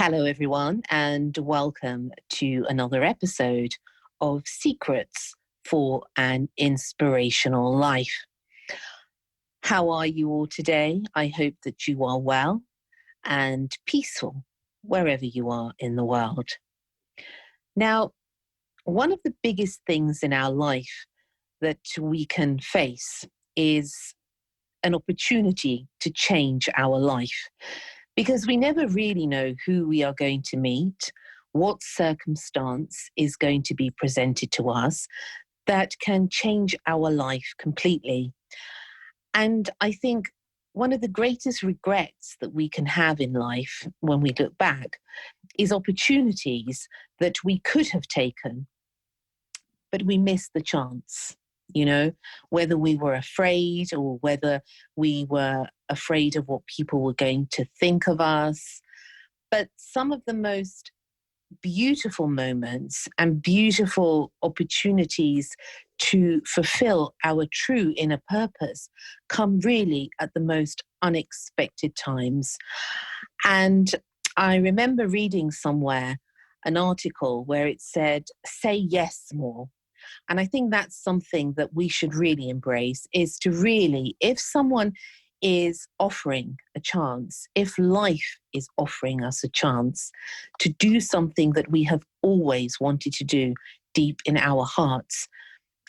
Hello, everyone, and welcome to another episode of Secrets for an Inspirational Life. How are you all today? I hope that you are well and peaceful wherever you are in the world. Now, one of the biggest things in our life that we can face is an opportunity to change our life, because we never really know who we are going to meet, what circumstance is going to be presented to us that can change our life completely. And I think one of the greatest regrets that we can have in life when we look back is opportunities that we could have taken, but we missed the chance. Whether we were afraid or whether we were afraid of what people were going to think of us. But some of the most beautiful moments and beautiful opportunities to fulfill our true inner purpose come really at the most unexpected times. And I remember reading somewhere an article where it said, say yes more. And I think that's something that we should really embrace, is to really, if someone is offering a chance, if life is offering us a chance to do something that we have always wanted to do deep in our hearts,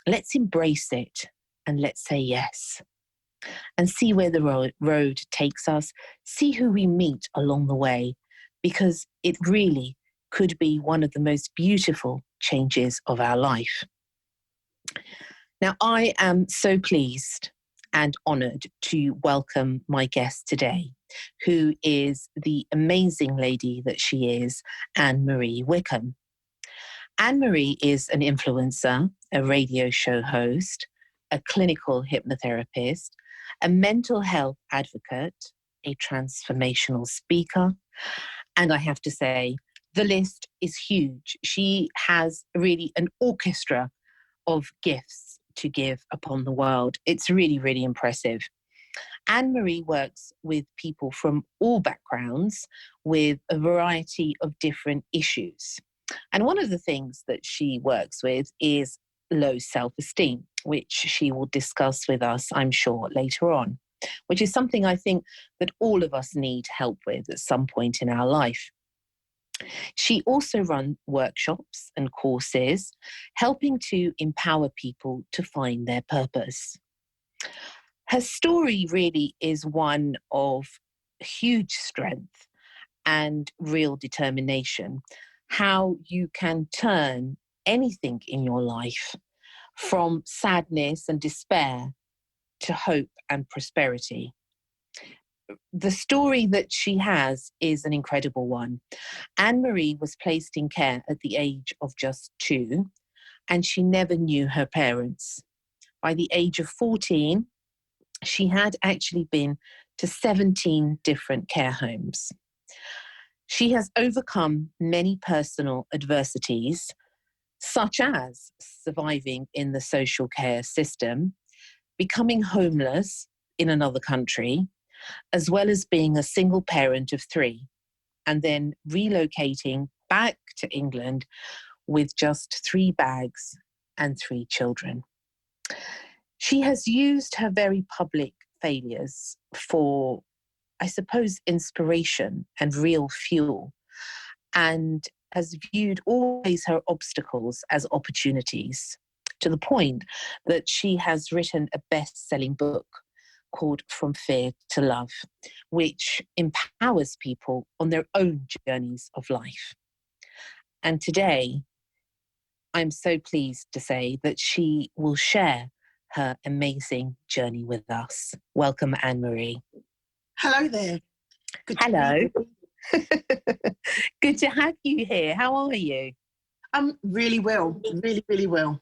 let's embrace it and let's say yes. And see where the road takes us, see who we meet along the way, because it really could be one of the most beautiful changes of our life. Now, I am so pleased and honoured to welcome my guest today, who is the amazing lady that she is, Anne Marie Wickham. Anne Marie is an influencer, a radio show host, a clinical hypnotherapist, a mental health advocate, a transformational speaker, and I have to say, the list is huge. She has really an orchestra of gifts to give upon the world. It's really, really impressive. Anne Marie works with people from all backgrounds with a variety of different issues. And one of the things that she works with is low self-esteem, which she will discuss with us, I'm sure, later on, which is something I think that all of us need help with at some point in our life. She also runs workshops and courses, helping to empower people to find their purpose. Her story really is one of huge strength and real determination, how you can turn anything in your life from sadness and despair to hope and prosperity. The story that she has is an incredible one. Anne Marie was placed in care at the age of just 2, and she never knew her parents. By the age of 14, she had actually been to 17 different care homes. She has overcome many personal adversities, such as surviving in the social care system, becoming homeless in another country, as well as being a single parent of 3, and then relocating back to England with just 3 bags and 3 children. She has used her very public failures for, I suppose, inspiration and real fuel, and has viewed always her obstacles as opportunities, to the point that she has written a best-selling book called From Fear to Love, which empowers people on their own journeys of life. And today, I'm so pleased to say that she will share her amazing journey with us. Welcome, Anne Marie. Hello there. Good Hello. Good to have you here. How are you? I'm really well, really well.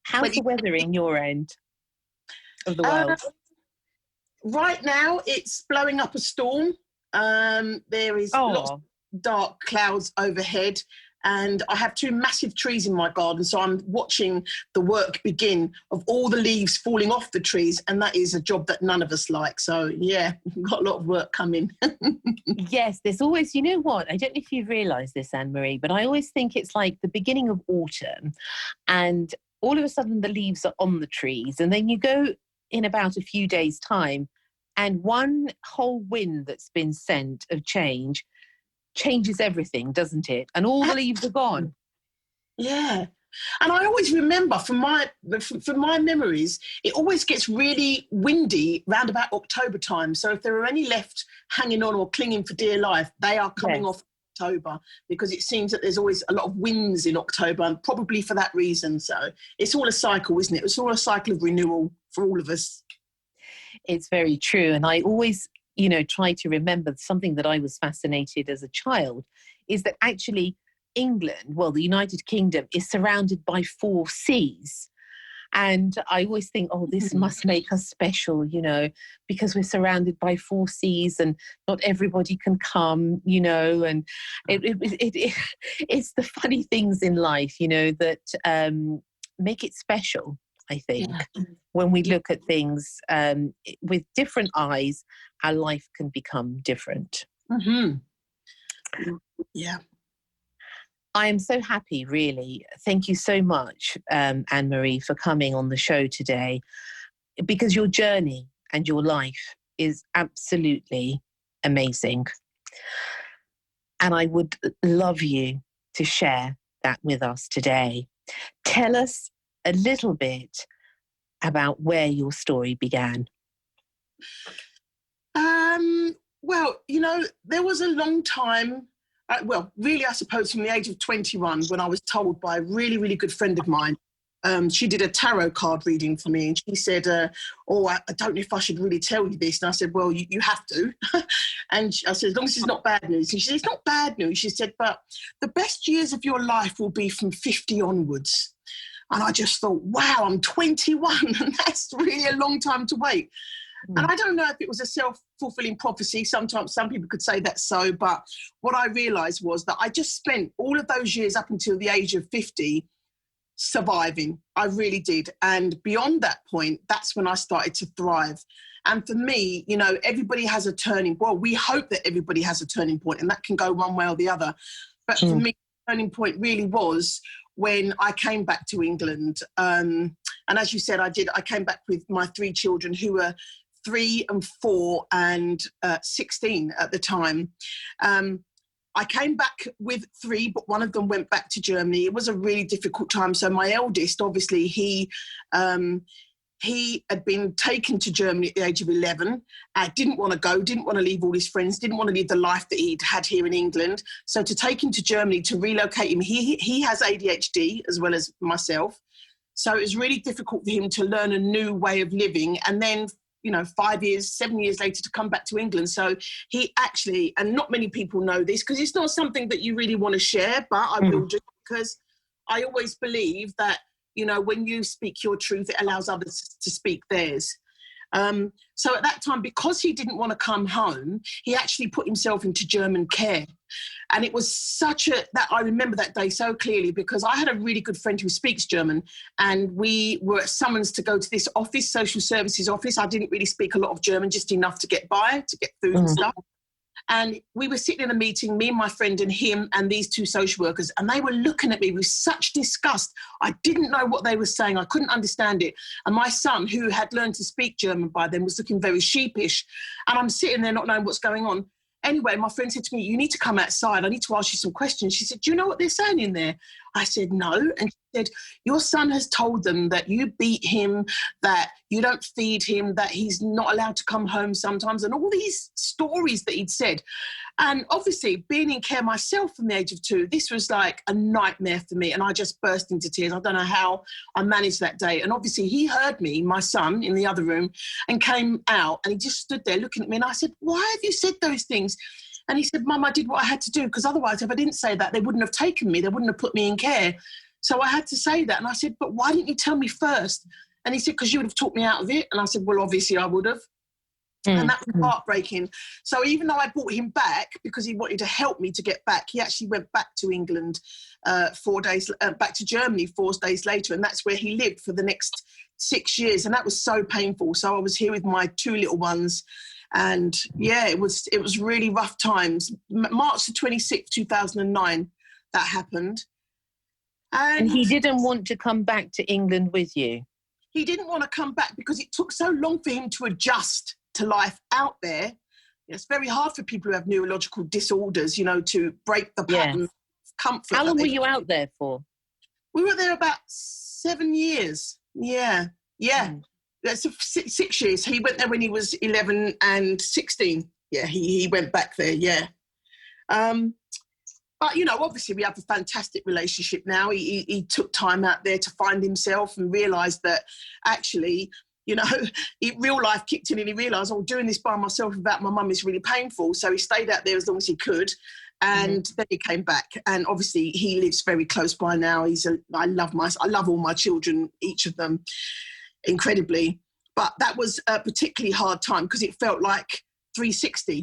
How's the weather in your end of the world? Right now, it's blowing up a storm. There is lots of dark clouds overhead, and I have 2 massive trees in my garden, so I'm watching the work begin of all the leaves falling off the trees, and that is a job that none of us like. So yeah, we've got a lot of work coming. Yes, there's always, you know what, I don't know if you've realised this, Anne Marie, but I always think it's like the beginning of autumn and all of a sudden the leaves are on the trees, and then you go in about a few days' time and one whole wind that's been sent of change changes everything, doesn't it? And all the leaves are gone. Yeah. And I always remember from my memories, it always gets really windy round about October time. So if there are any left hanging on or clinging for dear life, they are coming off October, because it seems that there's always a lot of winds in October, and probably for that reason. So it's all a cycle, isn't it? It's all a cycle of renewal for all of us. It's very true. And I always, try to remember something that I was fascinated as a child is that actually England, well, the United Kingdom, is surrounded by 4 seas. And I always think, oh, this must make us special, because we're surrounded by 4 seas and not everybody can come, and it's the funny things in life, that make it special, I think. Yeah. When we look at things with different eyes, our life can become different. Mm-hmm. Yeah. I am so happy, really. Thank you so much, Anne Marie, for coming on the show today, because your journey and your life is absolutely amazing. And I would love you to share that with us today. Tell us a little bit about where your story began. Well, there was a long time, really, I suppose from the age of 21, when I was told by a really, really good friend of mine, she did a tarot card reading for me, and she said, I don't know if I should really tell you this. And I said, well, you have to. And I said, as long as it's not bad news. And she said, it's not bad news. She said, but the best years of your life will be from 50 onwards. And I just thought, wow, I'm 21, and that's really a long time to wait. And I don't know if it was a self-fulfilling prophecy. Sometimes some people could say that's so, but what I realised was that I just spent all of those years up until the age of 50 surviving. I really did. And beyond that point, that's when I started to thrive. And for me, everybody has a turning. Well, we hope that everybody has a turning point, and that can go one way or the other. But for me, the turning point really was when I came back to England. And as you said, I came back with my 3 children, who were 3 and 4 and 16 at the time. I came back with 3, but one of them went back to Germany. It was a really difficult time. So my eldest, obviously, he had been taken to Germany at the age of 11. Didn't want to go, didn't want to leave all his friends, didn't want to live the life that he'd had here in England. So to take him to Germany, to relocate him, he has ADHD as well as myself. So it was really difficult for him to learn a new way of living. And then 5 years, 7 years later, to come back to England. So he actually, and not many people know this, because it's not something that you really want to share, but I will do, because I always believe that, when you speak your truth, it allows others to speak theirs. So at that time, because he didn't want to come home, he actually put himself into German care. And it was that I remember that day so clearly, because I had a really good friend who speaks German, and we were summoned to go to this office, social services office. I didn't really speak a lot of German, just enough to get by, to get food and stuff. And we were sitting in a meeting, me and my friend and him and these 2 social workers, and they were looking at me with such disgust. I didn't know what they were saying. I couldn't understand it. And my son, who had learned to speak German by then, was looking very sheepish. And I'm sitting there not knowing what's going on. Anyway, my friend said to me, you need to come outside. I need to ask you some questions. She said, do you know what they're saying in there? I said, no. And she said, your son has told them that you beat him, that you don't feed him, that he's not allowed to come home sometimes, and all these stories that he'd said. And obviously, being in care myself from the age of 2, this was like a nightmare for me. And I just burst into tears. I don't know how I managed that day. And obviously, he heard me, my son, in the other room, and came out, and he just stood there looking at me. And I said, why have you said those things? And he said, Mum, I did what I had to do, because otherwise, if I didn't say that, they wouldn't have taken me. They wouldn't have put me in care. So I had to say that. And I said, but why didn't you tell me first? And he said, because you would have talked me out of it. And I said, well, obviously I would have. And that was heartbreaking. So even though I brought him back because he wanted to help me to get back, he actually went back to England back to Germany 4 days later. And that's where he lived for the next 6 years. And that was so painful. So I was here with my 2 little ones. And yeah, it was really rough times. March the 26th, 2009, that happened. And he didn't want to come back to England with you? He didn't want to come back because it took so long for him to adjust to life out there. It's very hard for people who have neurological disorders, to break the pattern of comfort. How long were you out there for? We were there about 7 years. Yeah. That's 6 years. He went there when he was 11 and 16. Yeah, he went back there, yeah. But, obviously we have a fantastic relationship now. He took time out there to find himself and realised that actually, real life kicked in and he realised, doing this by myself without my mum is really painful. So he stayed out there as long as he could. And then he came back. And obviously he lives very close by now. I love all my children, each of them, incredibly. But that was a particularly hard time because it felt like 360,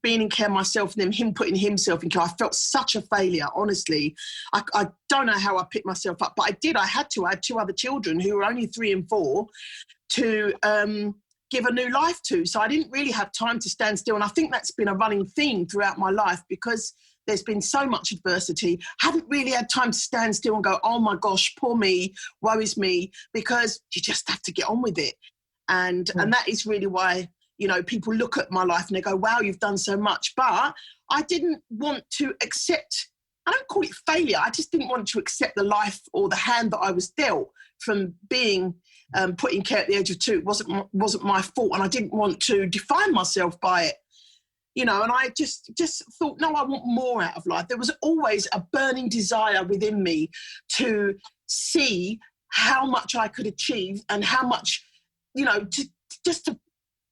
being in care myself and then him putting himself in care. I felt such a failure, honestly. I don't know how I picked myself up, but I did. I had 2 other children who were only 3 and 4 to give a new life to. So I didn't really have time to stand still. And I think that's been a running theme throughout my life because there's been so much adversity. Haven't really had time to stand still and go, oh my gosh, poor me, woe is me, because you just have to get on with it. And that is really why, people look at my life and they go, wow, you've done so much. But I didn't want to accept, I don't call it failure, I just didn't want to accept the life or the hand that I was dealt from being put in care at the age of 2. It wasn't my fault, and I didn't want to define myself by it. And I just thought, no, I want more out of life. There was always a burning desire within me to see how much I could achieve and how much, to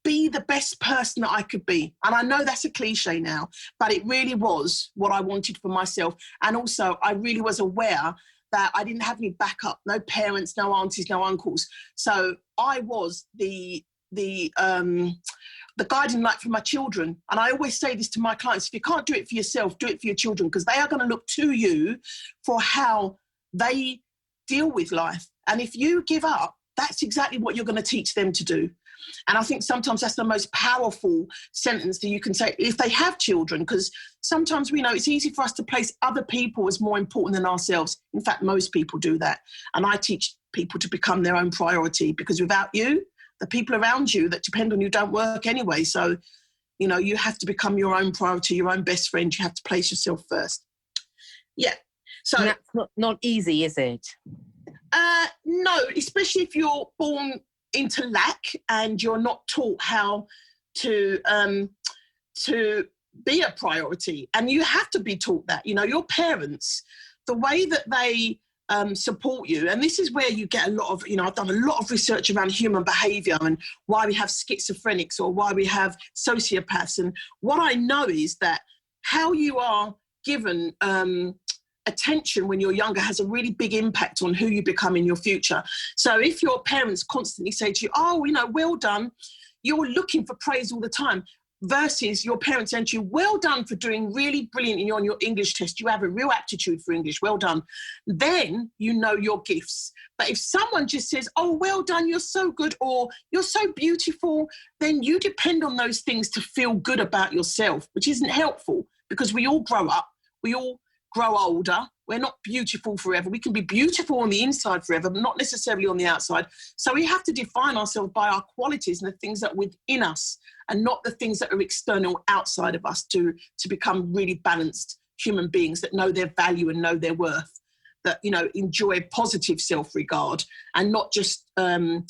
be the best person that I could be. And I know that's a cliche now, but it really was what I wanted for myself. And also I really was aware that I didn't have any backup, no parents, no aunties, no uncles. So I was the guiding light for my children. And I always say this to my clients: if you can't do it for yourself, do it for your children, because they are going to look to you for how they deal with life. And if you give up, that's exactly what you're going to teach them to do. And I think sometimes that's the most powerful sentence that you can say if they have children, because sometimes we know it's easy for us to place other people as more important than ourselves. In fact, most people do that. And I teach people to become their own priority, because without you, the people around you that depend on you don't work anyway. So, you have to become your own priority, your own best friend. You have to place yourself first. Yeah. So and that's not easy, is it? No, especially if you're born into lack and you're not taught how to be a priority. And you have to be taught that. Your parents, the way that they support you, and this is where you get a lot of, I've done a lot of research around human behaviour and why we have schizophrenics or why we have sociopaths. And what I know is that how you are given attention when you're younger has a really big impact on who you become in your future. So if your parents constantly say to you, oh, well done, you're looking for praise all the time, versus your parents saying to you, well done for doing really brilliant on your English test, you have a real aptitude for English, well done, then you know your gifts. But if someone just says, oh, well done, you're so good, or you're so beautiful, then you depend on those things to feel good about yourself, which isn't helpful, because we all grow up, we all grow older. We're not beautiful forever. We can be beautiful on the inside forever, but not necessarily on the outside. So we have to define ourselves by our qualities and the things that are within us, and not the things that are external outside of us, to become really balanced human beings that know their value and know their worth, that, enjoy positive self-regard, and not just, not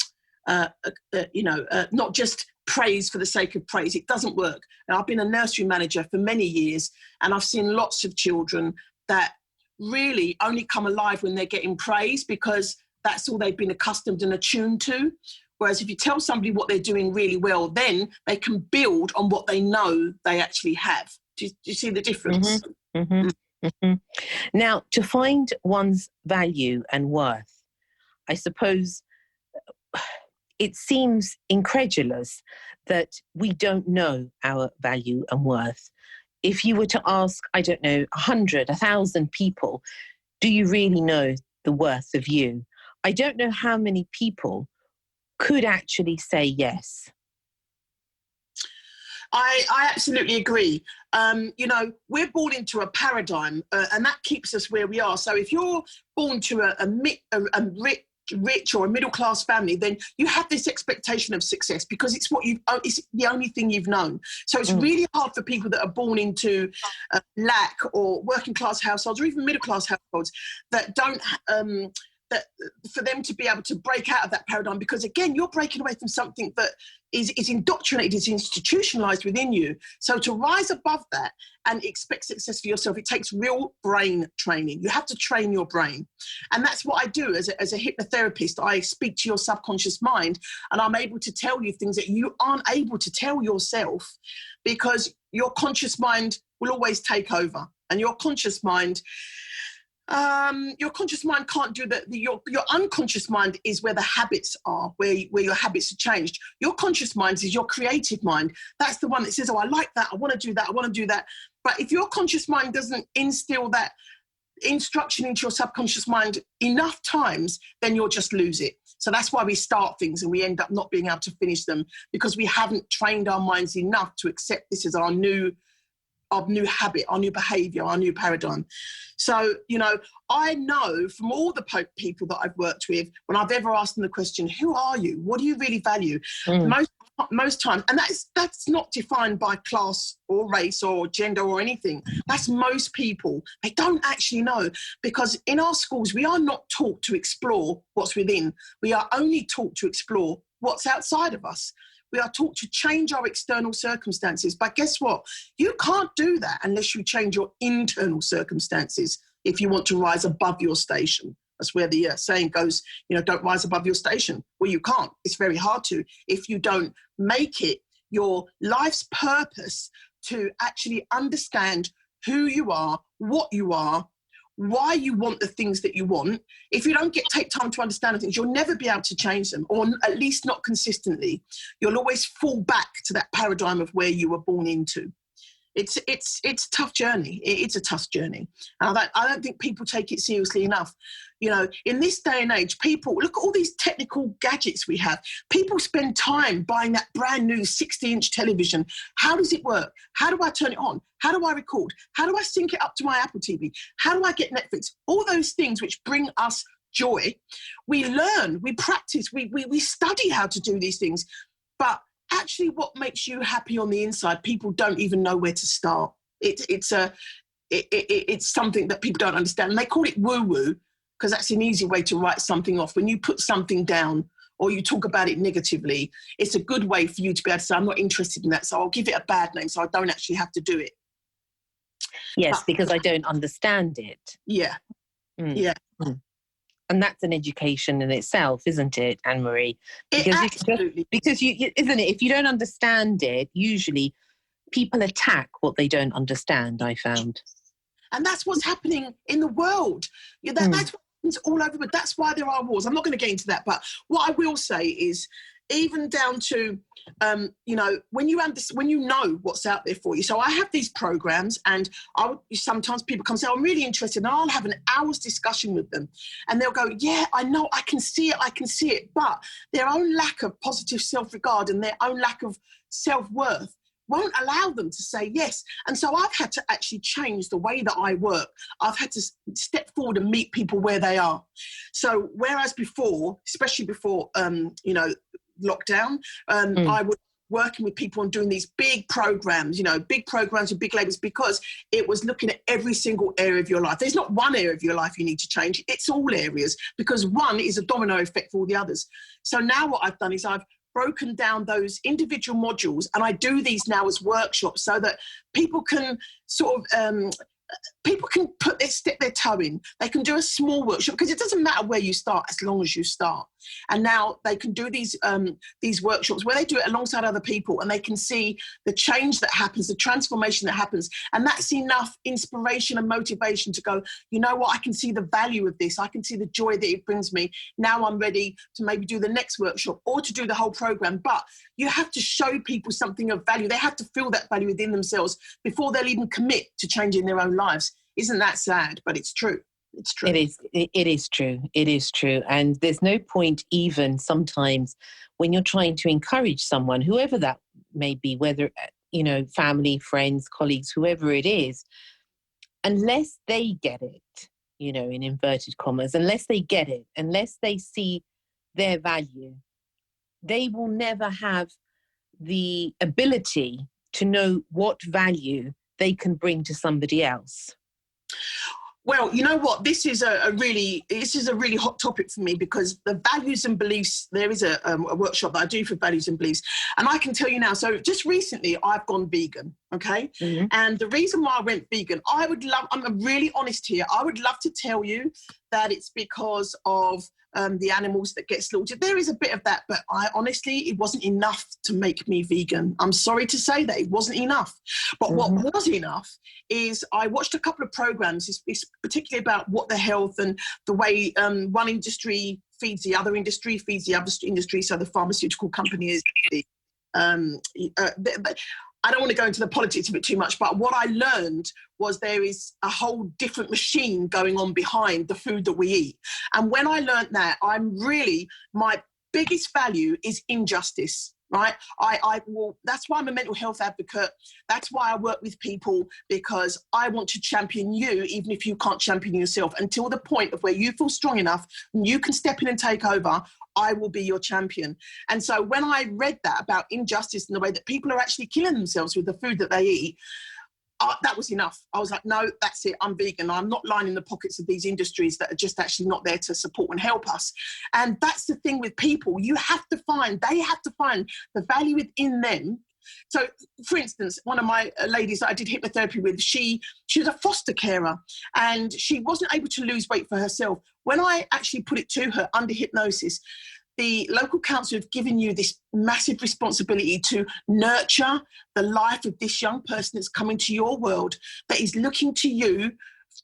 just praise for the sake of praise. It doesn't work. And I've been a nursery manager for many years, and I've seen lots of children that really only come alive when they're getting praise, because that's all they've been accustomed and attuned to. Whereas if you tell somebody what they're doing really well, then they can build on what they know they actually have. Do you see the difference? Mm-hmm. Mm-hmm. Mm-hmm. Now, to find one's value and worth, I suppose it seems incredulous that we don't know our value and worth. If you were to ask, I don't know, 100, 1,000 people, do you really know the worth of you? I don't know how many people could actually say yes. I absolutely agree. We're born into a paradigm, and that keeps us where we are. So if you're born to a rich or a middle class family, then you have this expectation of success because it's the only thing you've known. So it's really hard for people that are born into lack or working class households or even middle class households that don't. That for them to be able to break out of that paradigm, because again, you're breaking away from something that is indoctrinated, is institutionalized within you. So to rise above that and expect success for yourself, it takes real brain training. You have to train your brain. And that's what I do as a hypnotherapist. I speak to your subconscious mind and I'm able to tell you things that you aren't able to tell yourself because your conscious mind will always take over. And your conscious mind can't do that. Your unconscious mind is where the habits are, where your habits are changed. Your conscious mind is your creative mind. That's the one that says, oh, I like that. I want to do that. I want to do that. But if your conscious mind doesn't instill that instruction into your subconscious mind enough times, then you'll just lose it. So that's why we start things and we end up not being able to finish them because we haven't trained our minds enough to accept this as our new habit, our new behavior, our new paradigm. So, I know from all the people that I've worked with, when I've ever asked them the question, who are you? What do you really value? Most times, and that's not defined by class or race or gender or anything. That's most people. They don't actually know because in our schools, we are not taught to explore what's within. We are only taught to explore what's outside of us. We are taught to change our external circumstances. But guess what? You can't do that unless you change your internal circumstances if you want to rise above your station. That's where the saying goes, don't rise above your station. Well, you can't. It's very hard to if you don't make it your life's purpose to actually understand who you are, what you are, why you want the things that you want. If you don't take time to understand the things, you'll never be able to change them, or at least not consistently. You'll always fall back to that paradigm of where you were born into. It's a tough journey. It's a tough journey. And I don't think people take it seriously enough. In this day and age, people, look at all these technical gadgets we have. People spend time buying that brand new 60-inch television. How does it work? How do I turn it on? How do I record? How do I sync it up to my Apple TV? How do I get Netflix? All those things which bring us joy. We learn, we practice, we study how to do these things. But actually what makes you happy on the inside, people don't even know where to start. It's something that people don't understand. And they call it woo-woo because that's an easy way to write something off. When you put something down or you talk about it negatively, it's a good way for you to be able to say, I'm not interested in that, so I'll give it a bad name so I don't actually have to do it. Yes, because I don't understand it. Yeah. Yeah. And that's an education in itself, isn't it, Anne Marie? Absolutely. Because isn't it? If you don't understand it, usually people attack what they don't understand, I found. And that's what's happening in the world. That's what happens all over, but that's why there are wars. I'm not going to get into that, but what I will say is, even down to, when you know what's out there for you. So I have these programs and sometimes people come and say, I'm really interested, and I'll have an hour's discussion with them. And they'll go, yeah, I know, I can see it. But their own lack of positive self-regard and their own lack of self-worth won't allow them to say yes. And so I've had to actually change the way that I work. I've had to step forward and meet people where they are. So whereas before, especially before, lockdown, I was working with people on doing these big programs with big labels, because it was looking at every single area of your life. There's not one area of your life you need to change. It's all areas, because one is a domino effect for all the others. So now what I've done is I've broken down those individual modules, and I do these now as workshops so that people can sort of people can stick their toe in. They can do a small workshop, because it doesn't matter where you start as long as you start. And now they can do these workshops where they do it alongside other people, and they can see the change that happens, the transformation that happens. And that's enough inspiration and motivation to go, you know what, I can see the value of this. I can see the joy that it brings me. Now I'm ready to maybe do the next workshop or to do the whole program. But you have to show people something of value. They have to feel that value within themselves before they'll even commit to changing their own lives. Isn't that sad? But it's true. It's true. It is. It is true. It is true. And there's no point even sometimes when you're trying to encourage someone, whoever that may be, whether, family, friends, colleagues, whoever it is, unless they get it, in inverted commas, unless they get it, unless they see their value, they will never have the ability to know what value they can bring to somebody else. Well, you know what? This is a really hot topic for me, because the values and beliefs, there is a workshop that I do for values and beliefs. And I can tell you now, so just recently I've gone vegan, okay? Mm-hmm. And the reason why I went vegan, I'm really honest here, I would love to tell you that it's because of the animals that get slaughtered. There is a bit of that, but it wasn't enough to make me vegan. I'm sorry to say that it wasn't enough. But what was enough is I watched a couple of programs, it's particularly about what the health and the way one industry feeds the other industry, so the pharmaceutical companies. I don't want to go into the politics of it too much, but what I learned was there is a whole different machine going on behind the food that we eat. And when I learned that, my biggest value is injustice, right? That's why I'm a mental health advocate. That's why I work with people, because I want to champion you, even if you can't champion yourself, until the point of where you feel strong enough and you can step in and take over. I will be your champion. And so when I read that about injustice and the way that people are actually killing themselves with the food that they eat, that was enough. I was like, no, that's it. I'm vegan. I'm not lining the pockets of these industries that are just actually not there to support and help us. And that's the thing with people. They have to find the value within them. So, for instance, one of my ladies that I did hypnotherapy with, she was a foster carer, and she wasn't able to lose weight for herself. When I actually put it to her under hypnosis, the local council have given you this massive responsibility to nurture the life of this young person that's coming to your world, that is looking to you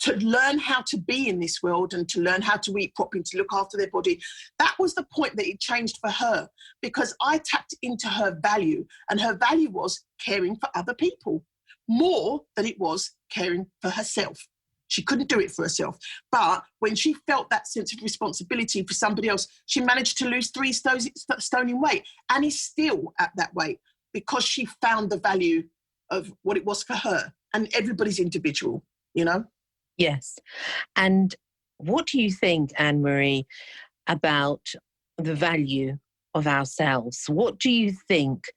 to learn how to be in this world and to learn how to eat properly, to look after their body. That was the point that it changed for her, because I tapped into her value, and her value was caring for other people more than it was caring for herself. She couldn't do it for herself. But when she felt that sense of responsibility for somebody else, she managed to lose 3 stone in weight, and is still at that weight, because she found the value of what it was for her. And everybody's individual, Yes. And what do you think, Anne Marie, about the value of ourselves? What do you think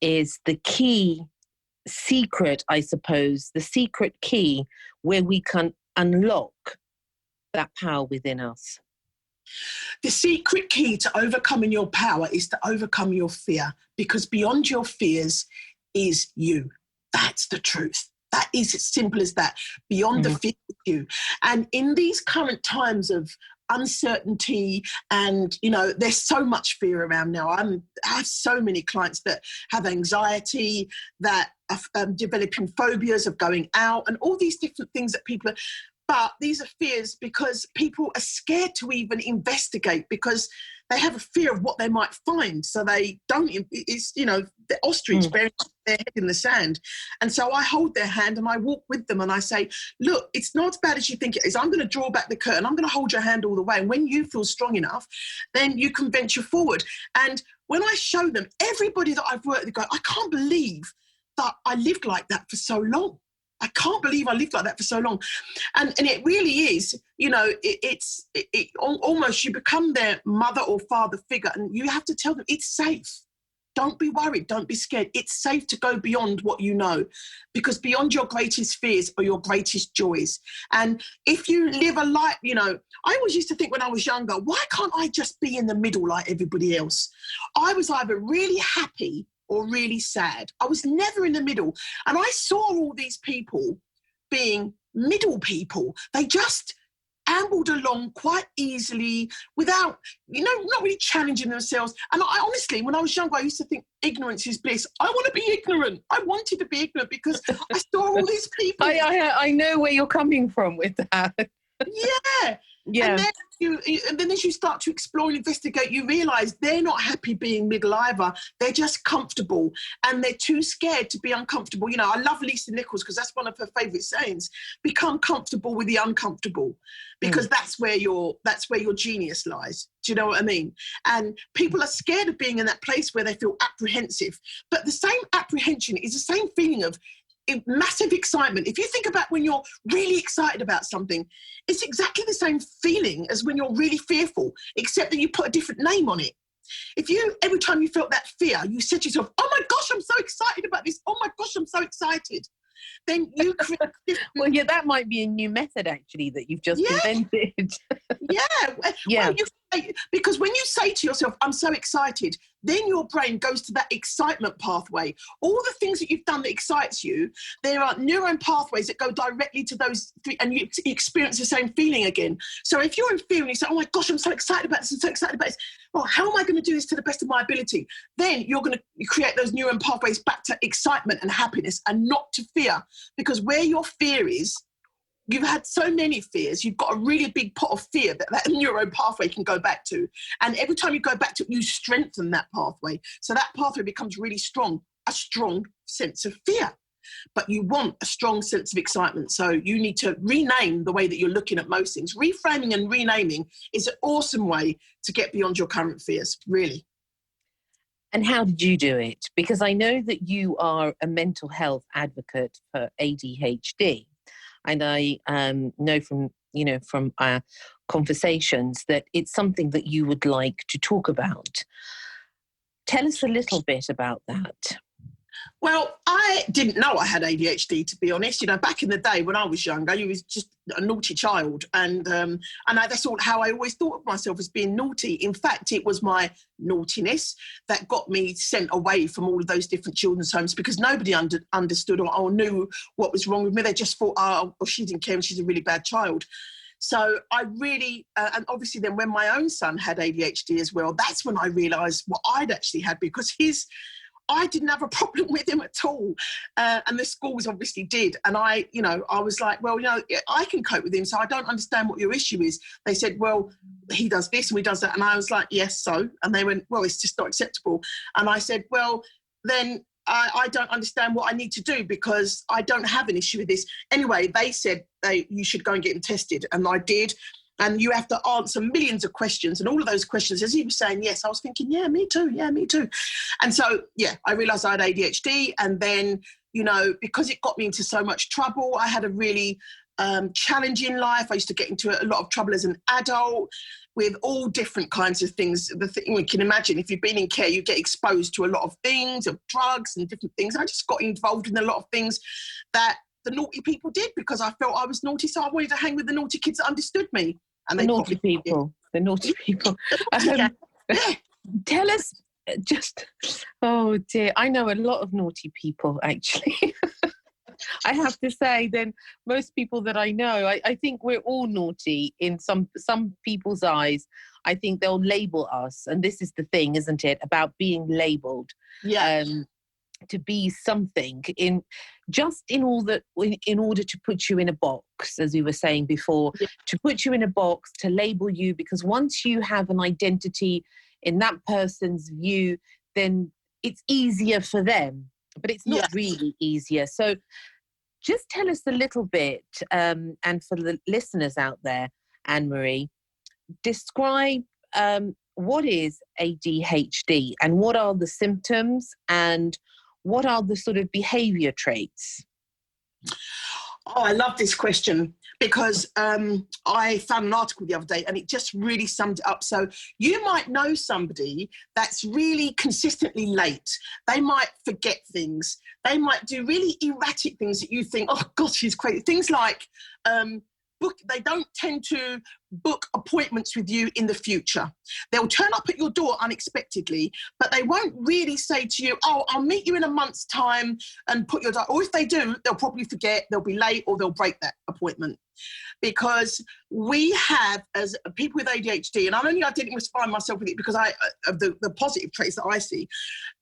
is the key secret, I suppose, the secret key where we can unlock that power within us? The secret key to overcoming your power is to overcome your fear, because beyond your fears is you. That's the truth. That is as simple as that. Beyond the fear is you. And in these current times of uncertainty, and there's so much fear around now. I have so many clients that have anxiety, that are developing phobias of going out, and all these different things that people are. But these are fears because people are scared to even investigate, because they have a fear of what they might find. So they don't, it's, the ostrich burying their head in the sand. And so I hold their hand and I walk with them and I say, look, it's not as bad as you think it is. I'm going to draw back the curtain. I'm going to hold your hand all the way. And when you feel strong enough, then you can venture forward. And when I show them, everybody that I've worked with go, I can't believe that I lived like that for so long. I can't believe I lived like that for so long. And it really is, it's almost you become their mother or father figure, and you have to tell them it's safe. Don't be worried. Don't be scared. It's safe to go beyond what you know, because beyond your greatest fears are your greatest joys. And if you live a life, I always used to think when I was younger, why can't I just be in the middle like everybody else? I was either really happy or really sad. I was never in the middle. And I saw all these people being middle people. They just ambled along quite easily without, not really challenging themselves. And I honestly, when I was younger, I used to think ignorance is bliss. I want to be ignorant. I wanted to be ignorant because I saw all these people. I know where you're coming from with that. Yeah. Yeah. And then as you start to explore and investigate, you realise they're not happy being middle either. They're just comfortable, and they're too scared to be uncomfortable. I love Lisa Nichols because that's one of her favourite sayings: become comfortable with the uncomfortable, because that's where your genius lies. Do you know what I mean? And people are scared of being in that place where they feel apprehensive. But the same apprehension is the same feeling of massive excitement. If you think about when you're really excited about something, it's exactly the same feeling as when you're really fearful, except that you put a different name on it. If you, every time you felt that fear, you said to yourself, oh my gosh, I'm so excited about this. Oh my gosh, I'm so excited. Then you create well, yeah, that might be a new method actually that you've just invented. Well, because when you say to yourself, I'm so excited, then your brain goes to that excitement pathway. All the things that you've done that excites you, there are neuron pathways that go directly to those three, and you experience the same feeling again. So if you're in fear and you say, oh my gosh, I'm so excited about this, I'm so excited about this. Well, how am I going to do this to the best of my ability? Then you're going to create those neuron pathways back to excitement and happiness and not to fear. Because where your fear is, you've had so many fears, you've got a really big pot of fear that neuro pathway can go back to. And every time you go back to it, you strengthen that pathway. So that pathway becomes really strong, a strong sense of fear. But you want a strong sense of excitement. So you need to rename the way that you're looking at most things. Reframing and renaming is an awesome way to get beyond your current fears, really. And how did you do it? Because I know that you are a mental health advocate for ADHD. And I know from our conversations that it's something that you would like to talk about. Tell us a little bit about that. Well, I didn't know I had ADHD, to be honest. Back in the day when I was younger, I was just a naughty child. And that's all how I always thought of myself, as being naughty. In fact, it was my naughtiness that got me sent away from all of those different children's homes, because nobody understood or knew what was wrong with me. They just thought, oh, she didn't care and she's a really bad child. So I really, and obviously then when my own son had ADHD as well, that's when I realised what I'd actually had, because I didn't have a problem with him at all. And the schools obviously did. And I was like, well, I can cope with him, so I don't understand what your issue is. They said, well, he does this and he does that. And I was like, yes, so? And they went, well, it's just not acceptable. And I said, well, then I don't understand what I need to do, because I don't have an issue with this. Anyway, they said you should go and get him tested. And I did. And you have to answer millions of questions. And all of those questions, as he was saying yes, I was thinking, yeah, me too. And so, I realised I had ADHD. And then, because it got me into so much trouble, I had a really challenging life. I used to get into a lot of trouble as an adult with all different kinds of things. The thing we can imagine, if you've been in care, you get exposed to a lot of things, of drugs and different things. I just got involved in a lot of things that the naughty people did, because I felt I was naughty, so I wanted to hang with the naughty kids that understood me. And the naughty people. Tell us oh dear, I know a lot of naughty people, actually. I have to say, then most people that I know, I think we're all naughty in some people's eyes. I think they'll label us. And this is the thing, isn't it, about being labelled. Yeah. To be something in order to put you in a box, as we were saying before, to put you in a box, to label you, because once you have an identity in that person's view, then it's easier for them, but it's not really easier. So just tell us a little bit, and for the listeners out there, Anne Marie, describe what is ADHD and what are the symptoms and what are the sort of behaviour traits? Oh, I love this question, because I found an article the other day and it just really summed it up. So you might know somebody that's really consistently late. They might forget things. They might do really erratic things that you think, oh, God, she's crazy. Things like they don't tend to book appointments with you in the future. They'll turn up at your door unexpectedly, but they won't really say to you, oh, I'll meet you in a month's time and put your... Or if they do, they'll probably forget, they'll be late, or they'll break that appointment. appointment, because we have, as people with ADHD, and I'm only identifying myself with it because of the positive traits that I see,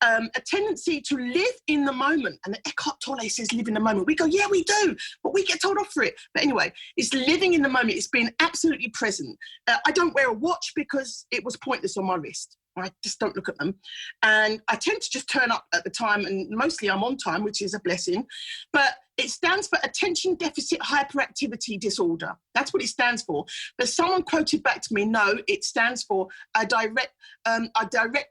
a tendency to live in the moment. And Eckhart Tolle says live in the moment. We go, yeah, we do, but we get told off for it. But anyway, it's living in the moment. It's being absolutely present. I don't wear a watch because it was pointless on my wrist. I just don't look at them. And I tend to just turn up at the time, and mostly I'm on time, which is a blessing. But it stands for attention deficit hyperactivity disorder. That's what it stands for. But someone quoted back to me, no, it stands for a direct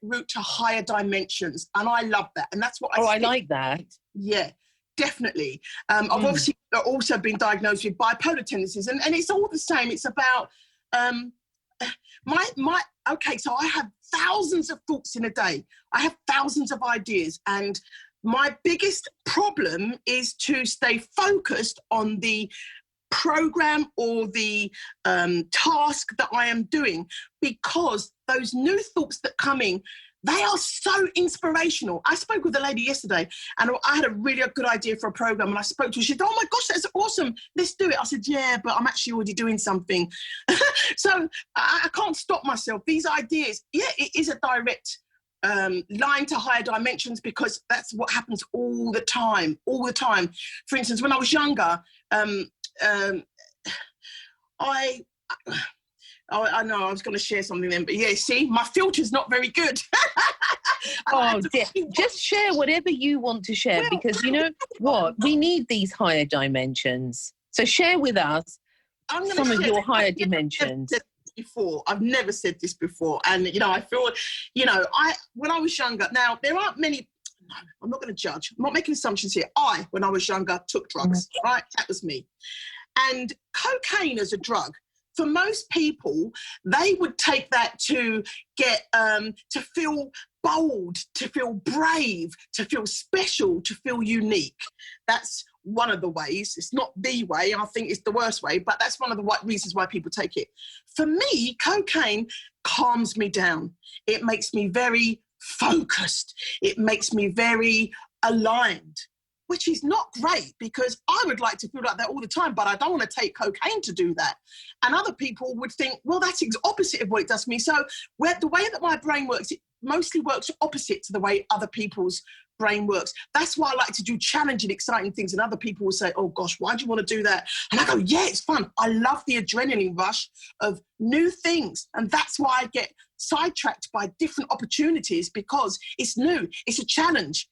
route to higher dimensions. And I love that. And that's what I like that. Yeah, definitely. I've obviously also been diagnosed with bipolar tendencies, and it's all the same. It's about okay, so I have thousands of thoughts in a day. I have thousands of ideas, and my biggest problem is to stay focused on the program or the task that I am doing, because those new thoughts that come in, they are so inspirational. I spoke with a lady yesterday, and I had a really good idea for a program, and I spoke to her. She said, oh my gosh, that's awesome. Let's do it. I said, yeah, but I'm actually already doing something. So I can't stop myself. These ideas, yeah, it is a direct line to higher dimensions, because that's what happens all the time. For instance, when I was younger, I know I was going to share something then, but yeah, see, my filter's not very good. Oh, dear. Just share whatever you want to share, because you know what? We need these higher dimensions. So share with us some of your higher dimensions. I've never said this before. And, you know, I feel, you know, when I was younger, now there aren't many, no, I'm not going to judge. I'm not making assumptions here. When I was younger, took drugs, right? That was me. And cocaine as a drug, for most people, they would take that to get, to feel bold, to feel brave, to feel special, to feel unique. That's one of the ways. It's not the way. I think it's the worst way, but that's one of the reasons why people take it. For me, cocaine calms me down. It makes me very focused. It makes me very aligned, which is not great, because I would like to feel like that all the time, but I don't want to take cocaine to do that. And other people would think, well, that's the opposite of what it does for me. So the way that my brain works, it mostly works opposite to the way other people's brain works. That's why I like to do challenging, exciting things. And other people will say, oh gosh, why do you want to do that? And I go, yeah, it's fun. I love the adrenaline rush of new things. And that's why I get sidetracked by different opportunities, because it's new. It's a challenge.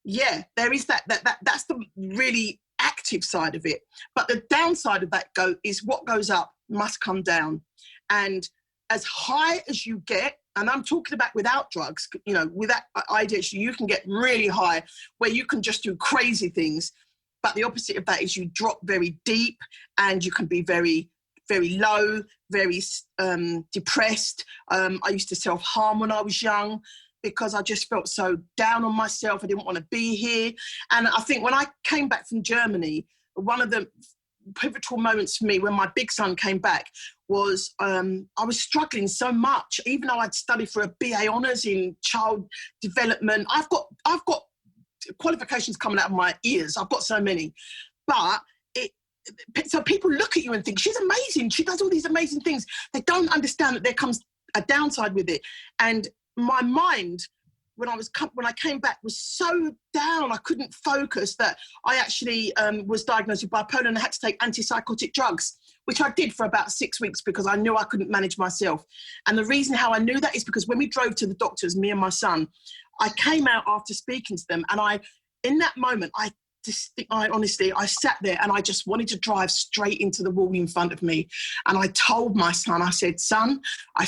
Yeah, there is that's the really active side of it. But the downside of that is what goes up must come down. And as high as you get, and I'm talking about without drugs, you know, without ADHD, you can get really high where you can just do crazy things. But the opposite of that is you drop very deep, and you can be very, very low, very depressed. I used to self-harm when I was young, because I just felt so down on myself. I didn't want to be here. And I think when I came back from Germany, one of the pivotal moments for me when my big son came back was I was struggling so much, even though I'd studied for a BA honours in child development. I've got qualifications coming out of my ears. I've got so many. But so people look at you and think, she's amazing. She does all these amazing things. They don't understand that there comes a downside with it. And my mind, when I came back, was so down, I couldn't focus, that I actually was diagnosed with bipolar, and I had to take antipsychotic drugs, which I did for about 6 weeks, because I knew I couldn't manage myself. And the reason how I knew that is because when we drove to the doctors, me and my son, I came out after speaking to them, and in that moment, I honestly sat there and I just wanted to drive straight into the wall in front of me. And I told my son, I said, son, I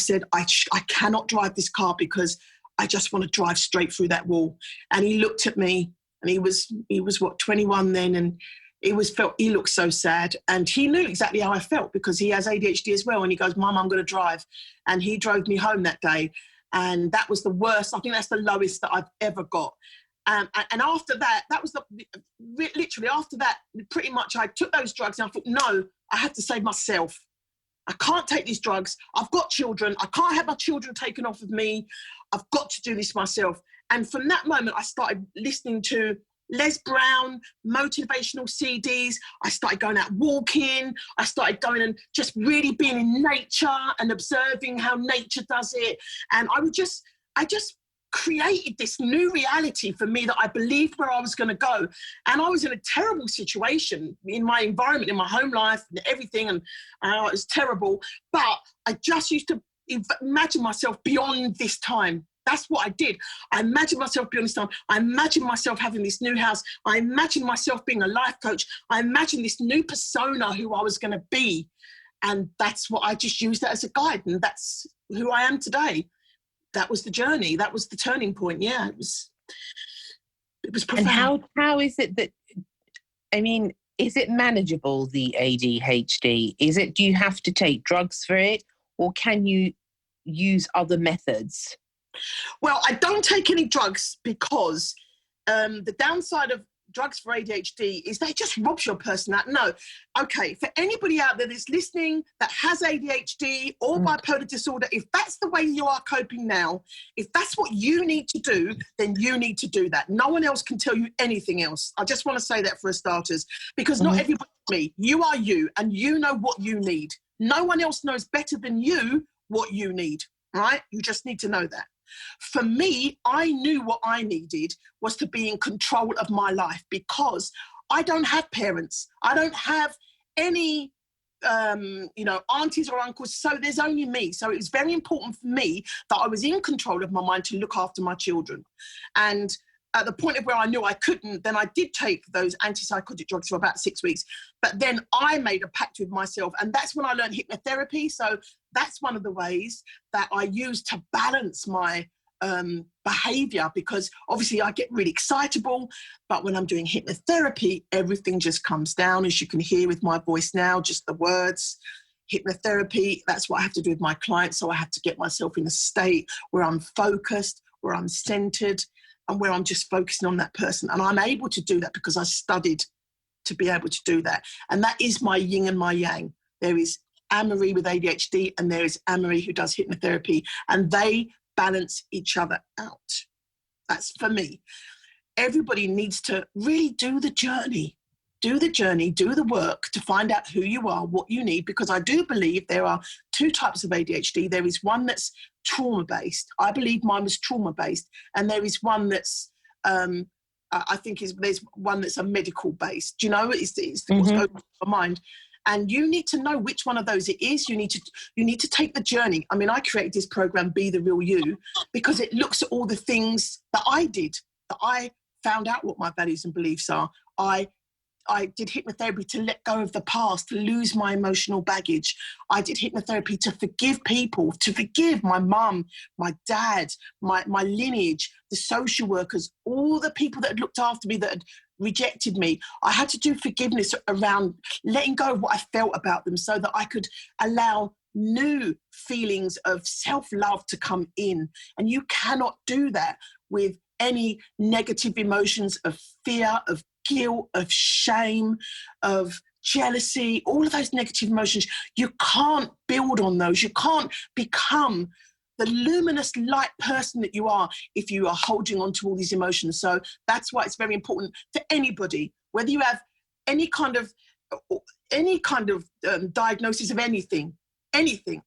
cannot drive this car, because I just want to drive straight through that wall. And he looked at me, and he was what, 21 then, and he looked so sad, and he knew exactly how I felt, because he has ADHD as well. And he goes, Mum, I'm going to drive. And he drove me home that day. And that was the worst. I think that's the lowest that I've ever got. And after that, literally after that, pretty much I took those drugs, and I thought, no, I have to save myself. I can't take these drugs. I've got children. I can't have my children taken off of me. I've got to do this myself. And from that moment, I started listening to Les Brown, motivational CDs. I started going out walking. I started going and just really being in nature and observing how nature does it. And I just created this new reality for me that I believed where I was going to go. And I was in a terrible situation in my environment, in my home life and everything. And it was terrible. But I just used to imagine myself beyond this time. That's what I did. I imagined myself beyond this time. I imagined myself having this new house. I imagined myself being a life coach. I imagined this new persona who I was going to be. And that's what I just used that as a guide. And that's who I am today. That was the journey. That was the turning point. Yeah, it was profound. And how is it that, I mean, is it manageable, the ADHD? Do you have to take drugs for it, or can you use other methods? Well, I don't take any drugs because the downside of drugs for ADHD is they just robs your personality. No. Okay, for anybody out there that's listening that has ADHD or bipolar disorder, if that's the way you are coping now, if that's what you need to do, then you need to do that. No one else can tell you anything else. I just want to say that for starters, because not everybody is me. You are you, and you know what you need. No one else knows better than you what you need, right? You just need to know that. For me, I knew what I needed was to be in control of my life, because I don't have parents. I don't have any, aunties or uncles. So there's only me. So it was very important for me that I was in control of my mind to look after my children. And at the point of where I knew I couldn't, then I did take those antipsychotic drugs for about 6 weeks. But then I made a pact with myself. And that's when I learned hypnotherapy. So that's one of the ways that I use to balance my behavior, because obviously I get really excitable. But when I'm doing hypnotherapy, everything just comes down, as you can hear with my voice now, just the words. Hypnotherapy, that's what I have to do with my clients. So I have to get myself in a state where I'm focused, where I'm centered, and where I'm just focusing on that person. And I'm able to do that because I studied to be able to do that. And that is my yin and my yang. There is Anne Marie with ADHD, and there is Anne Marie who does hypnotherapy, and they balance each other out. That's for me. Everybody needs to really do the journey, do the work to find out who you are, what you need, because I do believe there are two types of ADHD. There is one that's trauma-based. I believe mine was trauma-based. And there is one that's, there's one that's a medical-based. Do you know, it's what's going on in my mind. And you need to know which one of those it is. You need to take the journey. I mean, I created this program, Be the Real You, because it looks at all the things that I did, that I found out what my values and beliefs are. I did hypnotherapy to let go of the past, to lose my emotional baggage. I did hypnotherapy to forgive people, to forgive my mum, my dad, my lineage, the social workers, all the people that had looked after me, that had rejected me. I had to do forgiveness around letting go of what I felt about them, so that I could allow new feelings of self-love to come in. And you cannot do that with any negative emotions of fear, of guilt, of shame, of jealousy, all of those negative emotions. You can't build on those. You can't become the luminous light person that you are if you are holding on to all these emotions. So that's why it's very important for anybody, whether you have any kind of diagnosis of anything.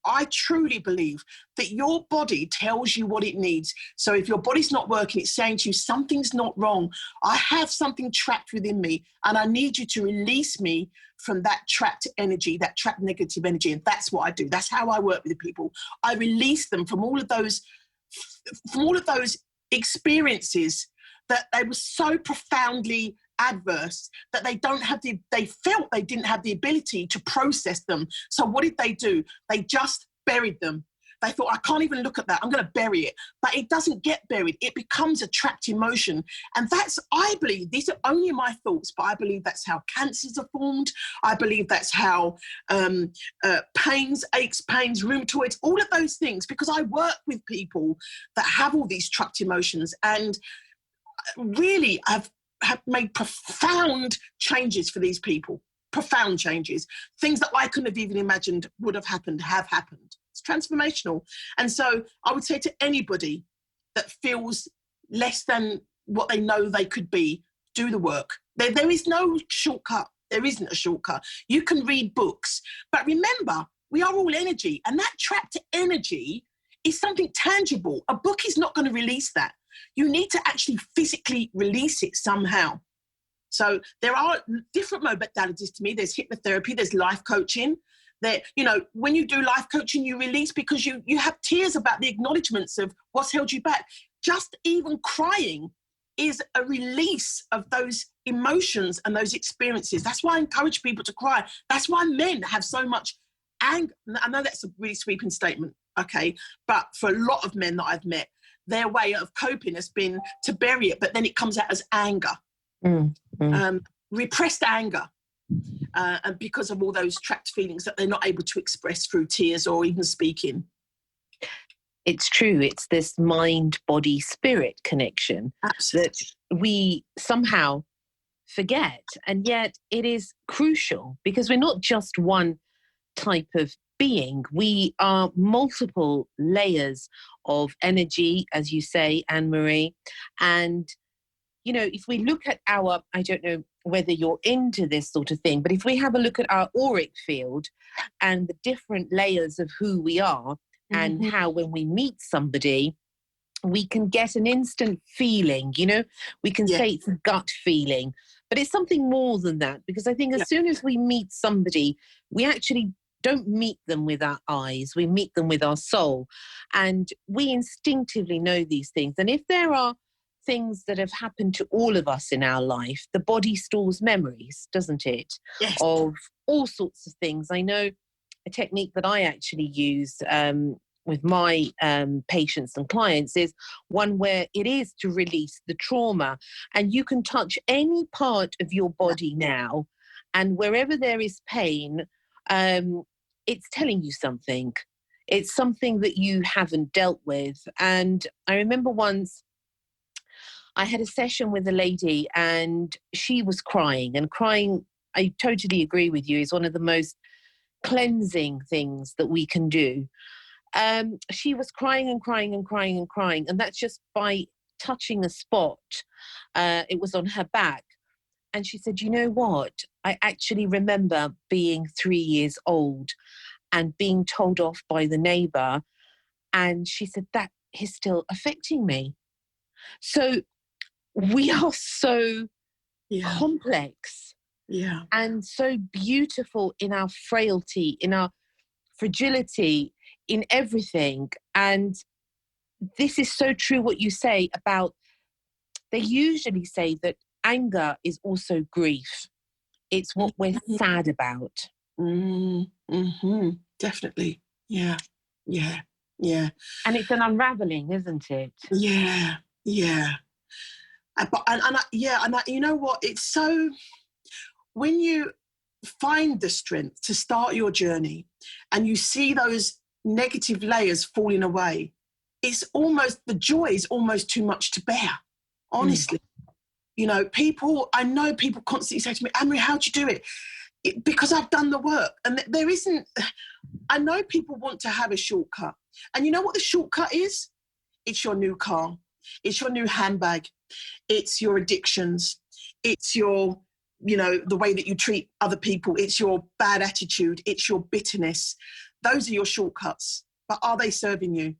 I truly believe that your body tells you what it needs. So if your body's not working, it's saying to you, something's not wrong. I have something trapped within me, and I need you to release me from that trapped energy, that trapped negative energy. And that's what I do. That's how I work with the people. I release them from all of those experiences that they were so profoundly adverse that they felt they didn't have the ability to process them. So what did they do? They just buried them. They thought, I can't even look at that. I'm going to bury it. But it doesn't get buried. It becomes a trapped emotion. And I believe, these are only my thoughts, but I believe that's how cancers are formed. I believe that's how pains, aches, pains, rheumatoids, all of those things, because I work with people that have all these trapped emotions, and really have made profound changes for these people. Profound changes. Things that I couldn't have even imagined would have happened, have happened. It's transformational. And so I would say to anybody that feels less than what they know they could be, do the work. There is no shortcut. There isn't a shortcut. You can read books, but remember, we are all energy, and that trapped energy is something tangible. A book is not going to release that. You need to actually physically release it somehow. So there are different modalities to me. There's hypnotherapy, there's life coaching. That, you know, when you do life coaching, you release because you have tears about the acknowledgements of what's held you back. Just even crying is a release of those emotions and those experiences. That's why I encourage people to cry. That's why men have so much anger. I know that's a really sweeping statement, okay? But for a lot of men that I've met, their way of coping has been to bury it, but then it comes out as anger. Repressed anger. And because of all those trapped feelings that they're not able to express through tears or even speaking. It's true. It's this mind, body, spirit connection. Absolutely. That we somehow forget. And yet it is crucial, because we're not just one type of being. We are multiple layers of energy, as you say, Anne Marie. And, you know, if we look at our, I don't know whether you're into this sort of thing, but if we have a look at our auric field and the different layers of who we are, and how when we meet somebody, we can get an instant feeling, you know, we can say it's a gut feeling, but it's something more than that, because I think as soon as we meet somebody, we actually don't meet them with our eyes, we meet them with our soul, and we instinctively know these things. And if there are things that have happened to all of us in our life, the body stores memories, doesn't it? Yes. Of all sorts of things. I know a technique that I actually use with my patients and clients is one where it is to release the trauma, and you can touch any part of your body now, and wherever there is pain, it's telling you something. It's something that you haven't dealt with. And I remember once I had a session with a lady, and she was crying, and crying, I totally agree with you, is one of the most cleansing things that we can do. She was crying and crying and crying and crying, and that's just by touching a spot. It was on her back. And she said, you know what? I actually remember being 3 years old and being told off by the neighbour. And she said, that is still affecting me. So we are so complex and so beautiful in our frailty, in our fragility, in everything. And this is so true what you say about, they usually say that anger is also grief. It's what we're sad about. Definitely. Yeah. And it's an unraveling, isn't it? Yeah. You know what? It's so, when you find the strength to start your journey and you see those negative layers falling away, it's almost, the joy is almost too much to bear, honestly. You know, I know people constantly say to me, Anne Marie, how'd you do it? Because I've done the work. And there isn't, I know people want to have a shortcut. And you know what the shortcut is? It's your new car. It's your new handbag. It's your addictions. It's your, you know, the way that you treat other people. It's your bad attitude. It's your bitterness. Those are your shortcuts. But are they serving you?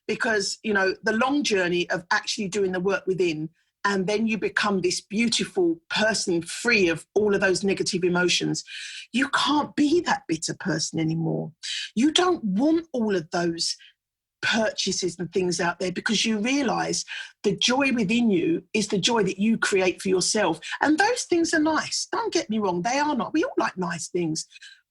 Because, you know, the long journey of actually doing the work within, and then you become this beautiful person free of all of those negative emotions. You can't be that bitter person anymore. You don't want all of those purchases and things out there, because you realize the joy within you is the joy that you create for yourself. And those things are nice. Don't get me wrong. They are not. We all like nice things,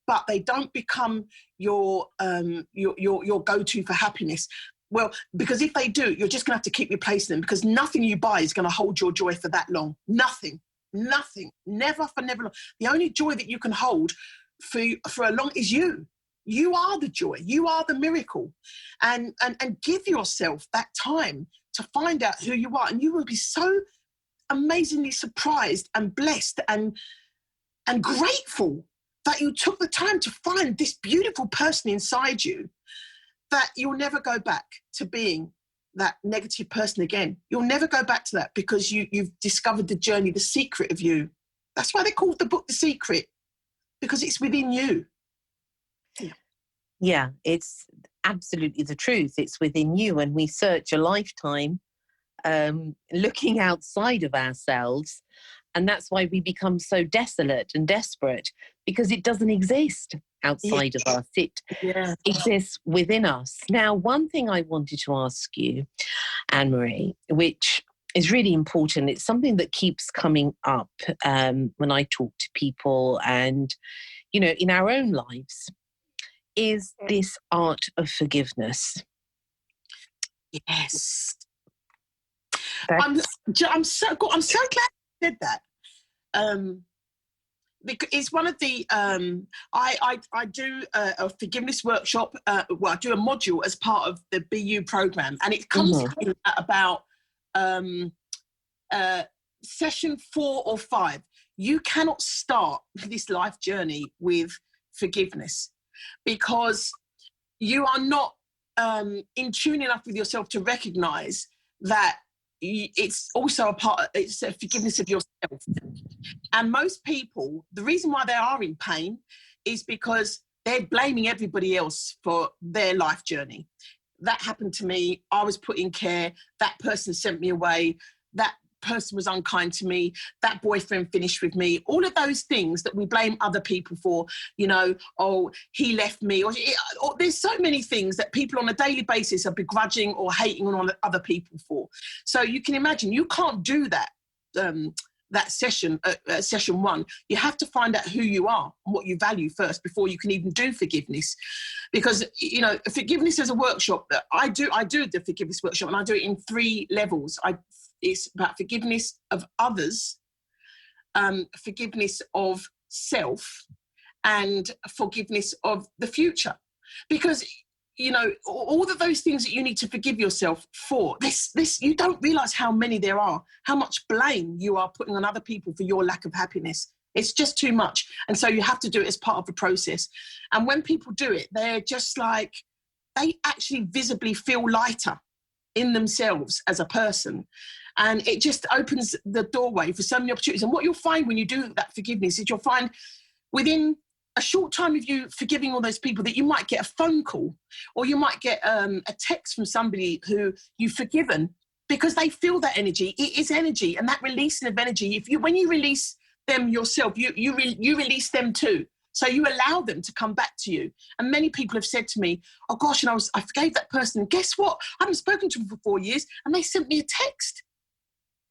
but they don't become your go-to for happiness. Well, because if they do, you're just going to have to keep replacing them, because nothing you buy is going to hold your joy for that long. Nothing, never for never long. The only joy that you can hold for a long is you. You are the joy. You are the miracle. And give yourself that time to find out who you are. And you will be so amazingly surprised and blessed and grateful that you took the time to find this beautiful person inside you, that you'll never go back to being that negative person again. You'll never go back to that because you've discovered the journey, the secret of you. That's why they called the book The Secret, because it's within you. Yeah, it's absolutely the truth. It's within you, and we search a lifetime looking outside of ourselves. And that's why we become so desolate and desperate, because it doesn't exist outside of us. It exists within us. Now, one thing I wanted to ask you, Anne Marie, which is really important, it's something that keeps coming up when I talk to people and, you know, in our own lives, is this art of forgiveness. Yes. I'm so glad you said that. Because it's one of the I do a forgiveness workshop. Well, I do a module as part of the BU program, and it comes in at about session 4 or 5. You cannot start this life journey with forgiveness, because you are not in tune enough with yourself to recognize that it's also it's a forgiveness of yourself. And most people, the reason why they are in pain is because they're blaming everybody else for their life journey. That happened to me. I was put in care. That person sent me away. That person was unkind to me. That boyfriend finished with me. All of those things that we blame other people for, you know, oh, he left me. Or there's so many things that people on a daily basis are begrudging or hating on other people for. So you can imagine, you can't do that. That session, session 1, you have to find out who you are and what you value first before you can even do forgiveness. Because, you know, forgiveness is a workshop that I do the forgiveness workshop, and I do it in 3 levels. It's about forgiveness of others, forgiveness of self, and forgiveness of the future. Because, you know, all of those things that you need to forgive yourself for, this you don't realize how many there are, how much blame you are putting on other people for your lack of happiness. It's just too much. And so you have to do it as part of the process. And when people do it, they're just like, they actually visibly feel lighter in themselves as a person. And it just opens the doorway for so many opportunities. And what you'll find when you do that forgiveness is you'll find within a short time of you forgiving all those people that you might get a phone call, or you might get a text from somebody who you've forgiven, because they feel that energy. It is energy, and that releasing of energy, when you release them yourself, you release them too. So you allow them to come back to you. And many people have said to me, oh gosh, and I forgave that person, and guess what? I haven't spoken to them for 4 years, and they sent me a text.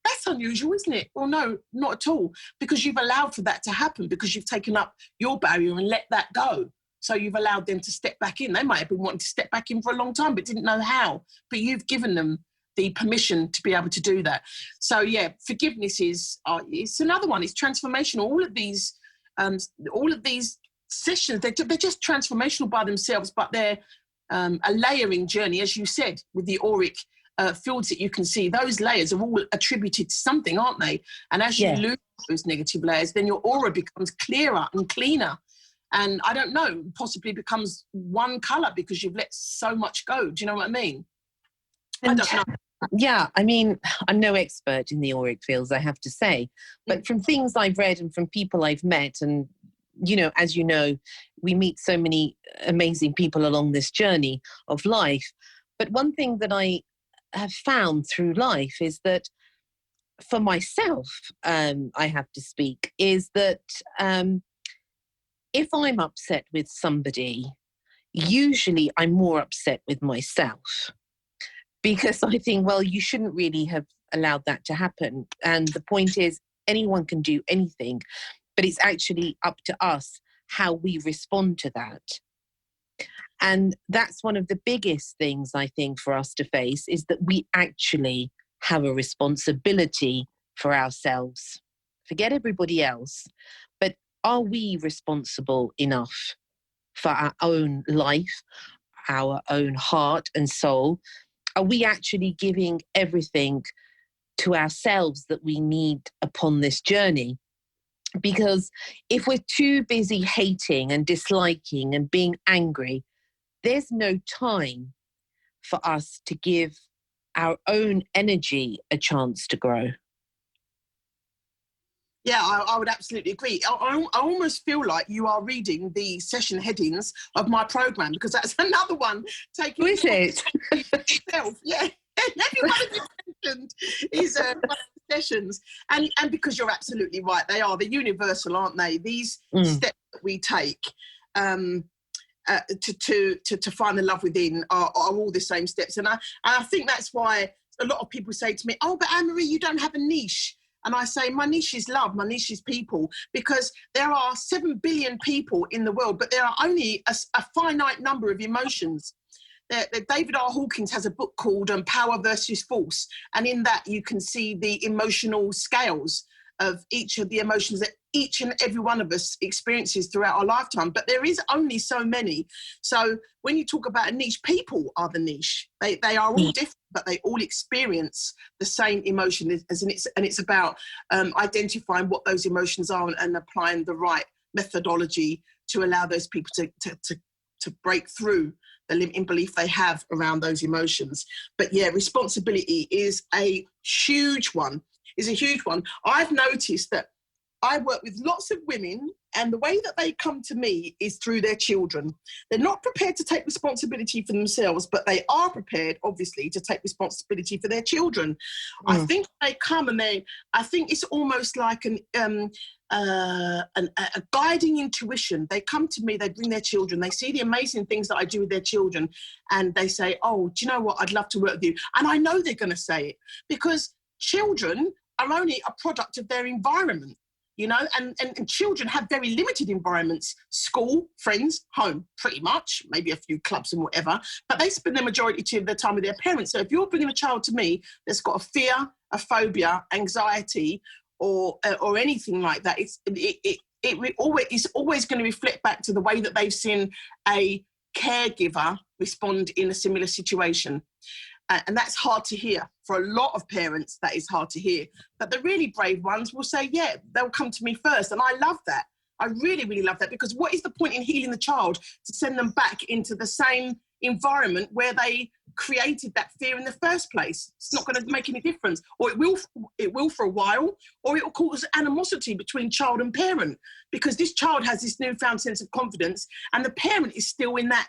That's unusual, isn't it? Well, no, not at all, because you've allowed for that to happen, because you've taken up your barrier and let that go. So you've allowed them to step back in. They might have been wanting to step back in for a long time, but didn't know how. But you've given them the permission to be able to do that. So yeah, forgiveness is it's another one. It's transformational. All of these sessions, they're just transformational by themselves, but they're a layering journey, as you said, with the auric fields that you can see. Those layers are all attributed to something, aren't they? And as you lose those negative layers, then your aura becomes clearer and cleaner. And I don't know, possibly becomes one colour because you've let so much go. Do you know what I mean? And I don't know. Yeah, I mean, I'm no expert in the auric fields, I have to say. But from things I've read and from people I've met, and, you know, as you know, we meet so many amazing people along this journey of life. But one thing that I have found through life is that for myself, I have to speak, is that if I'm upset with somebody, usually I'm more upset with myself, because I think, well, you shouldn't really have allowed that to happen. And the point is, anyone can do anything, but it's actually up to us how we respond to that. And that's one of the biggest things, I think, for us to face, is that we actually have a responsibility for ourselves. Forget everybody else, but are we responsible enough for our own life, our own heart and soul? Are we actually giving everything to ourselves that we need upon this journey? Because if we're too busy hating and disliking and being angry, there's no time for us to give our own energy a chance to grow. Yeah, I would absolutely agree. I almost feel like you are reading the session headings of my program, because that's another one. Taking Who is it? yourself. Yeah, every one of you mentioned is one of the sessions, and because you're absolutely right, they are, they're universal, aren't they? These steps that we take to find the love within are all the same steps, and I think that's why a lot of people say to me, "Oh, but Anne Marie, you don't have a niche." And I say, my niche is love, my niche is people, because there are 7 billion people in the world, but there are only a finite number of emotions. David R. Hawkins has a book called Power versus Force. And in that, you can see the emotional scales of each of the emotions that each and every one of us experiences throughout our lifetime. But there is only so many. So when you talk about a niche, people are the niche. They are all different, but they all experience the same emotion. And it's about identifying what those emotions are and applying the right methodology to allow those people to break through the limiting belief they have around those emotions. But yeah, responsibility is a huge one. I've noticed that I work with lots of women, and the way that they come to me is through their children. They're not prepared to take responsibility for themselves, but they are prepared, obviously, to take responsibility for their children. I think they come and I think it's almost like a guiding intuition. They come to me, they bring their children, they see the amazing things that I do with their children, and they say, "Oh, do you know what? I'd love to work with you." And I know they're going to say it, because children are only a product of their environment. You know, and children have very limited environments: school, friends, home, pretty much, maybe a few clubs and whatever, but they spend the majority of their time with their parents. So if you're bringing a child to me that's got a fear, a phobia, anxiety, or anything like that, it's always going to reflect back to the way that they've seen a caregiver respond in a similar situation. And that's hard to hear. For a lot of parents, that is hard to hear. But the really brave ones will say, yeah, they'll come to me first. And I love that. I really, really love that, because what is the point in healing the child to send them back into the same environment where they created that fear in the first place? It's not going to make any difference. Or it will for a while, or it will cause animosity between child and parent, because this child has this newfound sense of confidence and the parent is still in that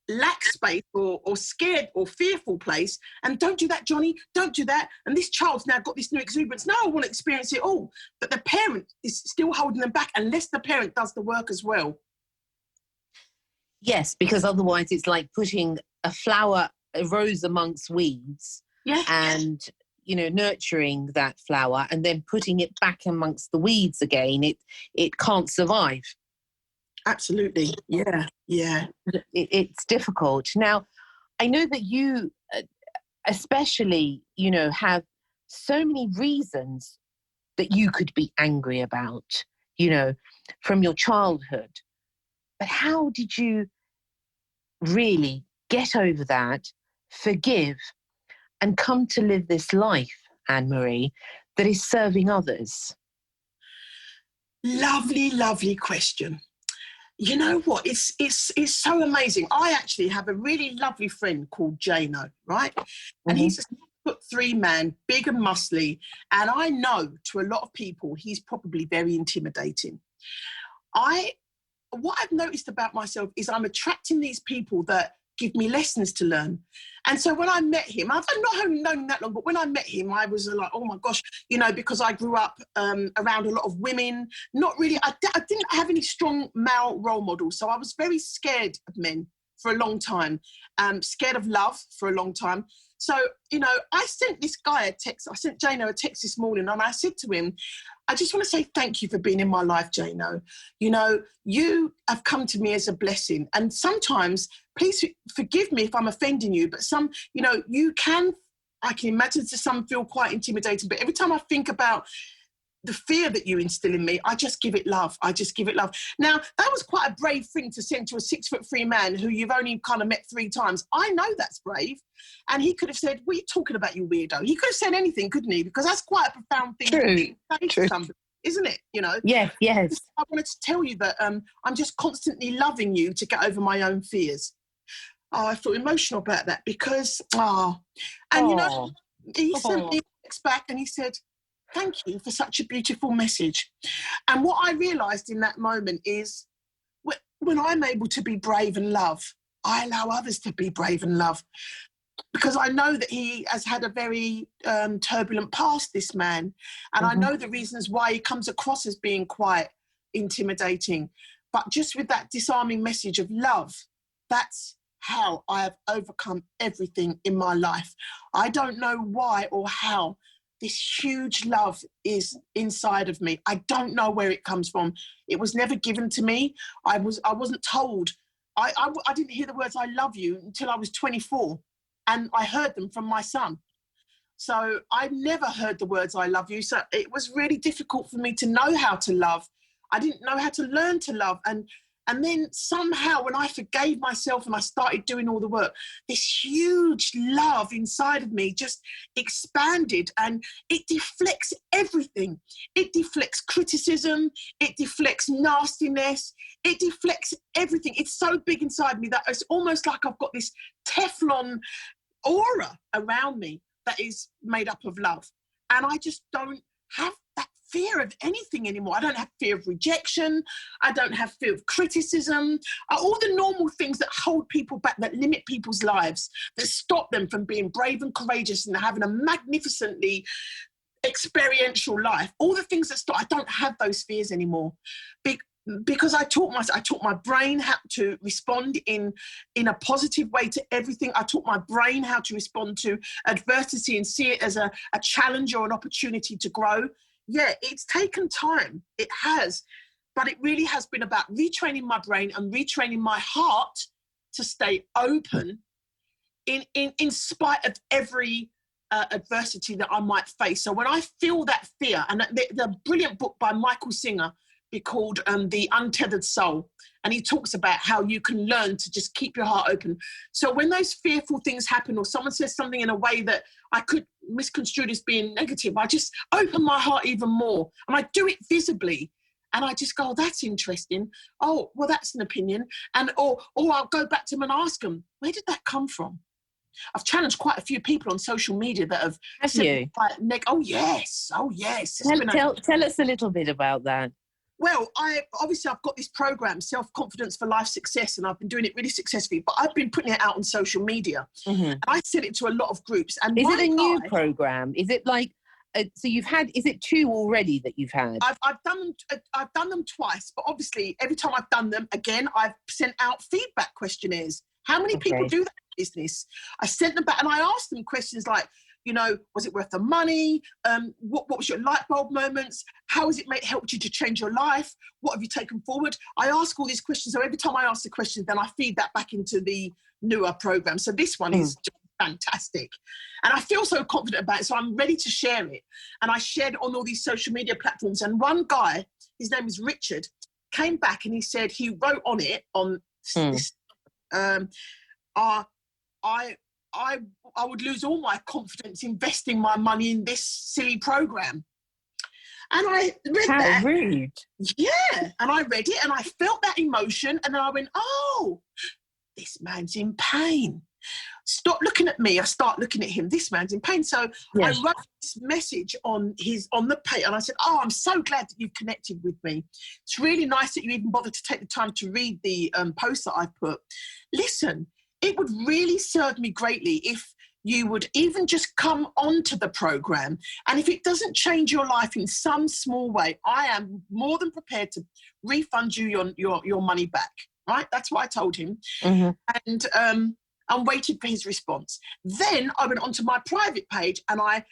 lack space or scared or fearful place. And don't do that, Johnny, don't do that. And this child's now got this new exuberance. No, I want to experience it all. But the parent is still holding them back unless the parent does the work as well. Yes, because otherwise it's like putting a rose amongst weeds, and nurturing that flower and then putting it back amongst the weeds again. It can't survive. Absolutely. Yeah. It's difficult. Now, I know that you especially, have so many reasons that you could be angry about, from your childhood. But how did you really get over that, forgive, and come to live this life, Anne Marie, that is serving others? Lovely, lovely question. You know what? It's so amazing. I actually have a really lovely friend called Jano, right? And he's a 6'3" man, big and muscly. And I know to a lot of people, he's probably very intimidating. What I've noticed about myself is I'm attracting these people that give me lessons to learn. And so when I met him, I've not known him that long, but when I met him, I was like, oh my gosh, because I grew up around a lot of women, not really, I didn't have any strong male role models. So I was very scared of men for a long time, scared of love for a long time. So, I sent this guy a text. I sent Jano a text this morning, and I said to him, I just want to say thank you for being in my life, Jano. You have come to me as a blessing. And sometimes, please forgive me if I'm offending you, but I can imagine to some feel quite intimidating. But every time I think about the fear that you instill in me, I just give it love. Now, that was quite a brave thing to send to a 6'3" man who you've only kind of met 3 times. I know that's brave. And he could have said, what are you talking about, you weirdo? He could have said anything, couldn't he? Because that's quite a profound thing to say to somebody, isn't it? Yes. I wanted to tell you that I'm just constantly loving you to get over my own fears. Oh, I feel emotional about that because, and you know, Oh, he sent oh. me a text back and he said, thank you for such a beautiful message. And what I realised in that moment is when I'm able to be brave and love, I allow others to be brave and love. Because I know that he has had a very turbulent past, this man. And I know the reasons why he comes across as being quite intimidating. But just with that disarming message of love, that's how I have overcome everything in my life. I don't know why or how this huge love is inside of me. I don't know where it comes from. It was never given to me. I wasn't told. I didn't hear the words "I love you" until I was 24. And I heard them from my son. So I never heard the words "I love you." So it was really difficult for me to know how to love. I didn't know how to learn to love. And then somehow when I forgave myself and I started doing all the work, this huge love inside of me just expanded, and it deflects everything. It deflects criticism. It deflects nastiness. It deflects everything. It's so big inside me that it's almost like I've got this Teflon aura around me that is made up of love. And I just don't have that fear of anything anymore. I don't have fear of rejection. I don't have fear of criticism. All the normal things that hold people back, that limit people's lives, that stop them from being brave and courageous and having a magnificently experiential life. All the things that stop, I don't have those fears anymore. Because I taught my brain how to respond in a positive way to everything. I taught my brain how to respond to adversity and see it as a challenge or an opportunity to grow. Yeah, it's taken time. It has. But it really has been about retraining my brain and retraining my heart to stay open in spite of every adversity that I might face. So when I feel that fear, and the brilliant book by Michael Singer called The Untethered Soul, and he talks about how you can learn to just keep your heart open. So when those fearful things happen, or someone says something in a way that I could misconstrue as being negative, I just open my heart even more, and I do it visibly. And I just go, oh, that's interesting. Oh, well, that's an opinion. And or I'll go back to them and ask them, where did that come from? I've challenged quite a few people on social media that have you? Oh yes. Tell us a little bit about that. Well, I've got this program, Self-Confidence for Life Success, and I've been doing it really successfully, but I've been putting it out on social media. And I sent it to a lot of groups. And is it a new program? Is it like, so you've had, is it 2 already that you've had? I've done them twice, but obviously every time I've done them, again, I've sent out feedback questionnaires. How many people do that in business? I sent them back and I asked them questions like, you know, was it worth the money? What was your light bulb moments? How has it helped you to change your life? What have you taken forward? I ask all these questions. So every time I ask the questions, then I feed that back into the newer program. So this one is just fantastic. And I feel so confident about it. So I'm ready to share it. And I shared it on all these social media platforms. And one guy, his name is Richard, came back and he said he wrote on it, on this, I would lose all my confidence investing my money in this silly program. And I read that. How rude. Yeah. And I read it and I felt that emotion. And then I went, oh, this man's in pain. Stop looking at me. I start looking at him. This man's in pain. So I wrote this message on the page and I said, oh, I'm so glad that you've connected with me. It's really nice that you even bothered to take the time to read the post that I've put. Listen, it would really serve me greatly if you would even just come onto the program. And if it doesn't change your life in some small way, I am more than prepared to refund you your money back. Right? That's what I told him. And I waited for his response. Then I went onto my private page and I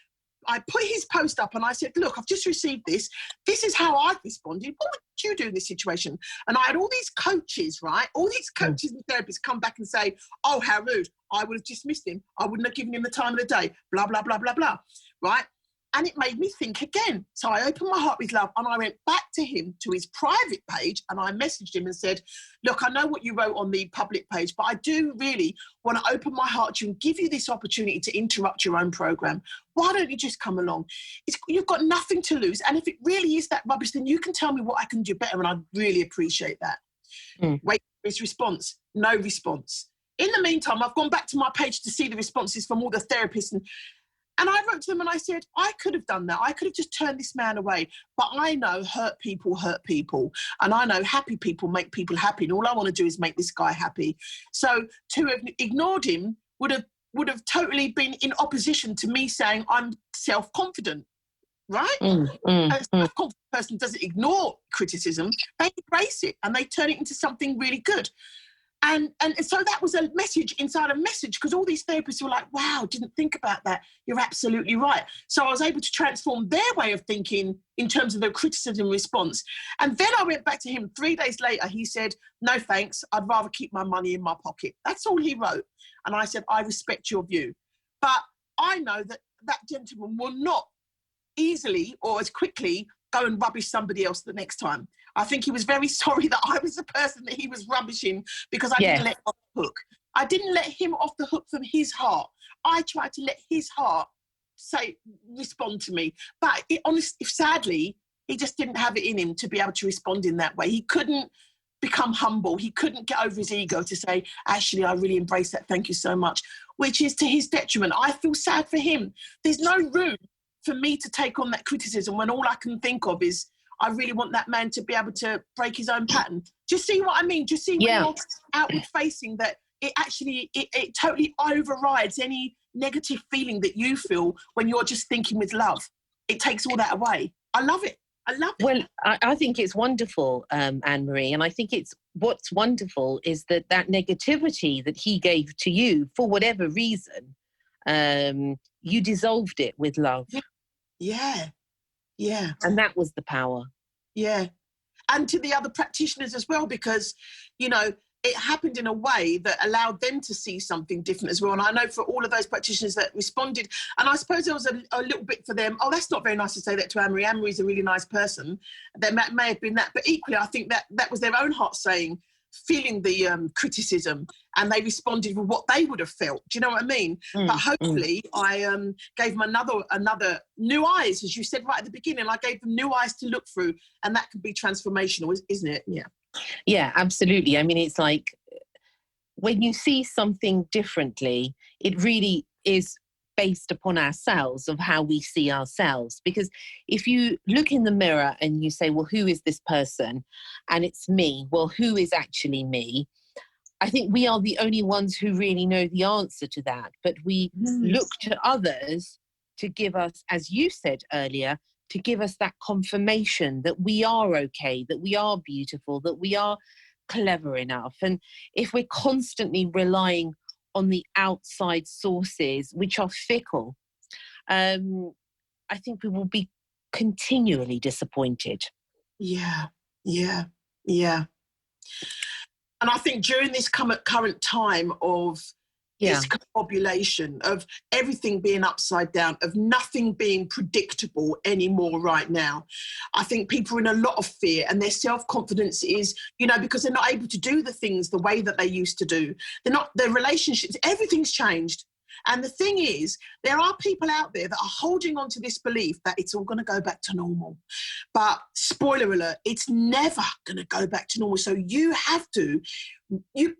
put his post up and I said, look, I've just received this. This is how I've responded. What would you do in this situation? And I had all these coaches, right? All these coaches and therapists come back and say, oh, how rude. I would have dismissed him. I wouldn't have given him the time of the day. Blah, blah, blah, blah, blah. Right? And it made me think again. So I opened my heart with love and I went back to him, to his private page, and I messaged him and said, look, I know what you wrote on the public page, but I do really want to open my heart to you and give you this opportunity to interrupt your own program. Why don't you just come along? You've got nothing to lose. And if it really is that rubbish, then you can tell me what I can do better. And I'd really appreciate that. Wait for his response. No response. In the meantime, I've gone back to my page to see the responses from all the therapists, and I wrote to them and I said, I could have done that. I could have just turned this man away. But I know hurt people hurt people. And I know happy people make people happy. And all I want to do is make this guy happy. So to have ignored him would have totally been in opposition to me saying I'm self-confident, right? A self-confident person doesn't ignore criticism. They embrace it and they turn it into something really good. And so that was a message inside a message, because all these therapists were like, wow, didn't think about that. You're absolutely right. So I was able to transform their way of thinking in terms of the criticism response. And then I went back to him 3 days later. He said, no, thanks. I'd rather keep my money in my pocket. That's all he wrote. And I said, I respect your view. But I know that that gentleman will not easily or as quickly go and rubbish somebody else the next time. I think he was very sorry that I was the person that he was rubbishing, because I didn't let him off the hook. I didn't let him off the hook from his heart. I tried to let his heart respond to me. But sadly, he just didn't have it in him to be able to respond in that way. He couldn't become humble. He couldn't get over his ego to say, actually, I really embrace that. Thank you so much, which is to his detriment. I feel sad for him. There's no room for me to take on that criticism when all I can think of is, I really want that man to be able to break his own pattern. Do you see what I mean? Do you see when you're outward facing that it actually, it totally overrides any negative feeling that you feel when you're just thinking with love? It takes all that away. I love it. I love it. Well, I think it's wonderful, Anne Marie. And I think what's wonderful is that negativity that he gave to you, for whatever reason, you dissolved it with love. Yeah. Yeah. And that was the power. Yeah. And to the other practitioners as well, because, it happened in a way that allowed them to see something different as well. And I know for all of those practitioners that responded, and I suppose there was a little bit for them, oh, that's not very nice to say that to Anne Marie. Anne Marie's a really nice person. There may have been that. But equally, I think that was their own heart saying, feeling the criticism, and they responded with what they would have felt. Do you know what I mean? But hopefully I gave them another new eyes, as you said right at the beginning. I gave them new eyes to look through, and that can be transformational, isn't it? Yeah, absolutely. I mean, it's like when you see something differently, it really is based upon ourselves, of how we see ourselves. Because if you look in the mirror and you say, well, who is this person? And it's me. Well, who is actually me? I think we are the only ones who really know the answer to that. But we look to others to give us, as you said earlier, to give us that confirmation that we are okay, that we are beautiful, that we are clever enough. And if we're constantly relying on the outside sources, which are fickle, I think we will be continually disappointed. Yeah. And I think during this current time of this confabulation, of everything being upside down, of nothing being predictable anymore right now, I think people are in a lot of fear, and their self-confidence is, because they're not able to do the things the way that they used to do. Their relationships, everything's changed. And the thing is, there are people out there that are holding on to this belief that it's all going to go back to normal. But spoiler alert, it's never going to go back to normal. So you have to,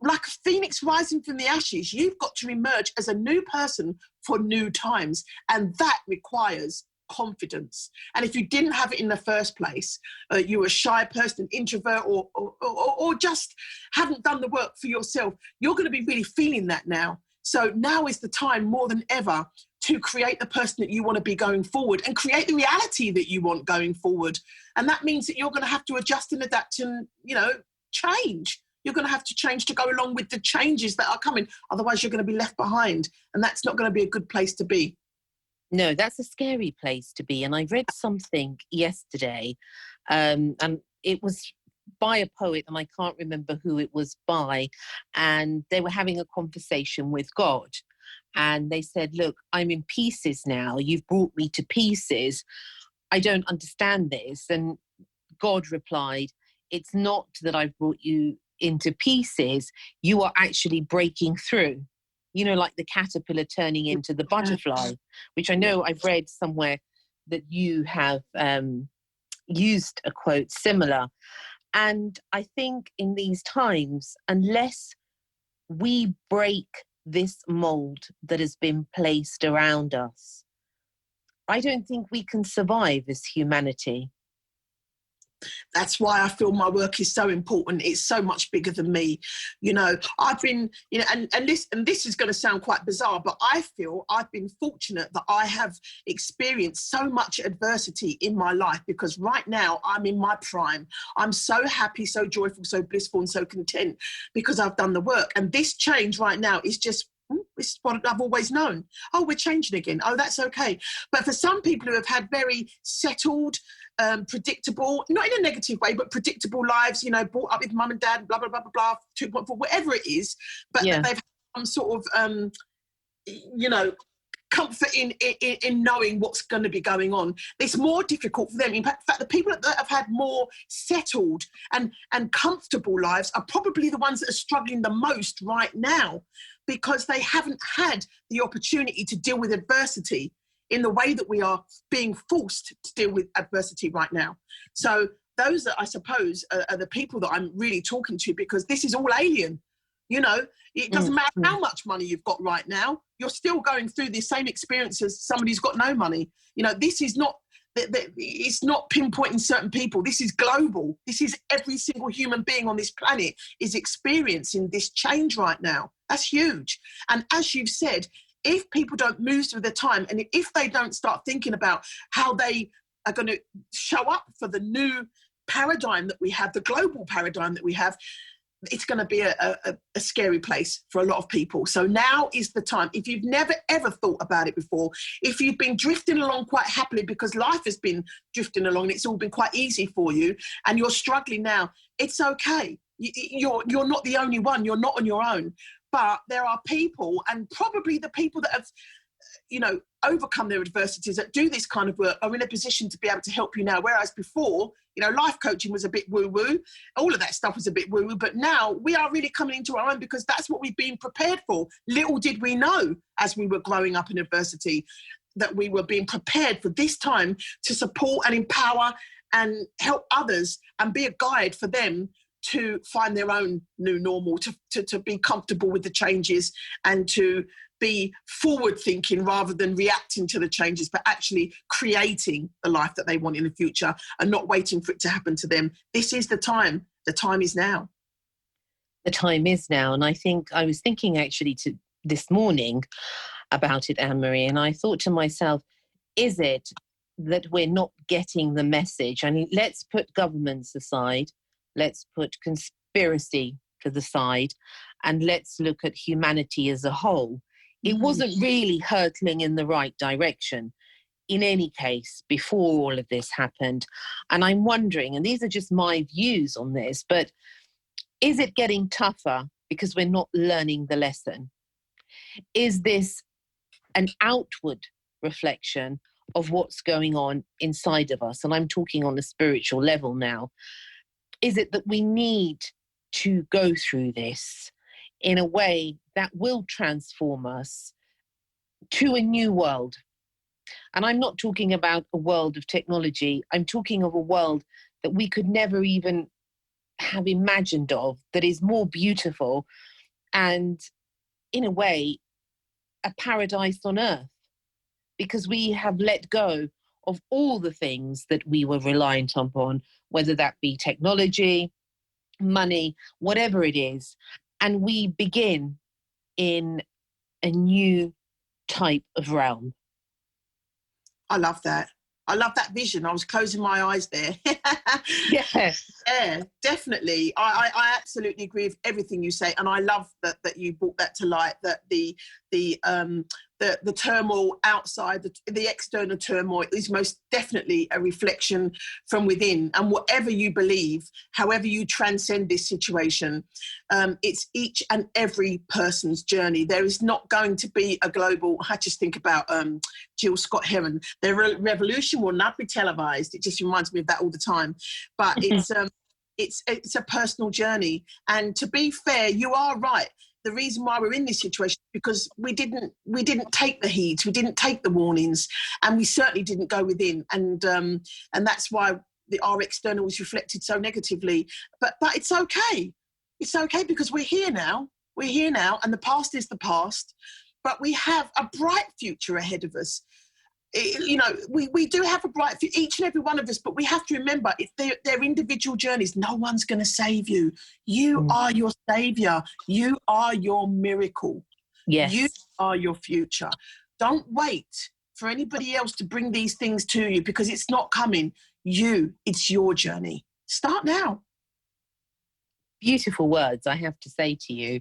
like a phoenix rising from the ashes, you've got to emerge as a new person for new times. And that requires confidence. And if you didn't have it in the first place, you were a shy person, an introvert, or just haven't done the work for yourself, you're going to be really feeling that now. So now is the time more than ever to create the person that you want to be going forward, and create the reality that you want going forward. And that means that you're going to have to adjust and adapt and, change. You're going to have to change to go along with the changes that are coming. Otherwise, you're going to be left behind. And that's not going to be a good place to be. No, that's a scary place to be. And I read something yesterday, and it was by a poet, and I can't remember who it was by, and they were having a conversation with God, and they said, look, I'm in pieces now. You've brought me to pieces. I don't understand this. And God replied, it's not that I've brought you into pieces. You are actually breaking through, like the caterpillar turning into the butterfly, which I know I've read somewhere that you have used a quote similar. And I think in these times, unless we break this mold that has been placed around us, I don't think we can survive as humanity. That's why I feel my work is so important. It's so much bigger than me. I've been, and this is going to sound quite bizarre, but I feel I've been fortunate that I have experienced so much adversity in my life, because right now I'm in my prime. I'm so happy, so joyful, so blissful, and so content because I've done the work. And this change right now is just, it's what I've always known. Oh, we're changing again. Oh, that's okay. But for some people who have had very settled, predictable, not in a negative way, but predictable lives, brought up with mum and dad, blah, blah, blah, blah, blah, 2.4, whatever it is, but that they've had some sort of, comfort in knowing what's going to be going on. It's more difficult for them. In fact, the people that have had more settled and comfortable lives are probably the ones that are struggling the most right now, because they haven't had the opportunity to deal with adversity in the way that we are being forced to deal with adversity right now. So those that I suppose are the people that I'm really talking to, because this is all alien. It doesn't matter how much money you've got right now, you're still going through the same experience as somebody who's got no money. This is not, it's not pinpointing certain people. This is global. This is every single human being on this planet is experiencing this change right now. That's huge. And as you've said, if people don't move through the time, and if they don't start thinking about how they are going to show up for the new paradigm that we have, the global paradigm that we have, it's going to be a scary place for a lot of people. So now is the time. If you've never, ever thought about it before, if you've been drifting along quite happily because life has been drifting along and it's all been quite easy for you, and you're struggling now, it's okay. You're not the only one. You're not on your own. But there are people, and probably the people that have, overcome their adversities, that do this kind of work, are in a position to be able to help you now. Whereas before, life coaching was a bit woo-woo. All of that stuff was a bit woo-woo. But now we are really coming into our own, because that's what we've been prepared for. Little did we know, as we were growing up in adversity, that we were being prepared for this time to support and empower and help others and be a guide for them to find their own new normal, to be comfortable with the changes, and to be forward thinking rather than reacting to the changes, but actually creating the life that they want in the future and not waiting for it to happen to them. This is the time. The time is now. The time is now. And I think I was thinking actually this morning about it, Anne Marie, and I thought to myself, is it that we're not getting the message? I mean, let's put governments aside. Let's put conspiracy to the side, and let's look at humanity as a whole. It wasn't really hurtling in the right direction in any case before all of this happened. And I'm wondering, and these are just my views on this, but is it getting tougher because we're not learning the lesson? Is this an outward reflection of what's going on inside of us? And I'm talking on a spiritual level now. Is it that we need to go through this in a way that will transform us to a new world? And I'm not talking about a world of technology. I'm talking of a world that we could never even have imagined of, that is more beautiful and, in a way, a paradise on earth, because we have let go of all the things that we were reliant upon, whether that be technology, money, whatever it is. And we begin in a new type of realm. I love that. I love that vision. I was closing my eyes there. Yes. Yeah, definitely. I absolutely agree with everything you say, and I love that you brought that to light. That the turmoil outside, the external turmoil, is most definitely a reflection from within. And whatever you believe, however you transcend this situation, it's each and every person's journey. There is not going to be a global. I just think about Jill Scott Heron. The revolution will not be televised. It just reminds me of that all the time. But it's a personal journey. And to be fair, you are right. The reason why we're in this situation is because we didn't take the heat, we didn't take the warnings, and we certainly didn't go within. And that's why our external was reflected so negatively. But it's okay. It's okay, because we're here now. We're here now, and the past is the past, but we have a bright future ahead of us. You know, we do have a bright future, each and every one of us, but we have to remember, they're individual journeys. No one's going to save you. You are your savior. You are your miracle. Yes. You are your future. Don't wait for anybody else to bring these things to you, because it's not coming. It's your journey. Start now. Beautiful words, I have to say to you.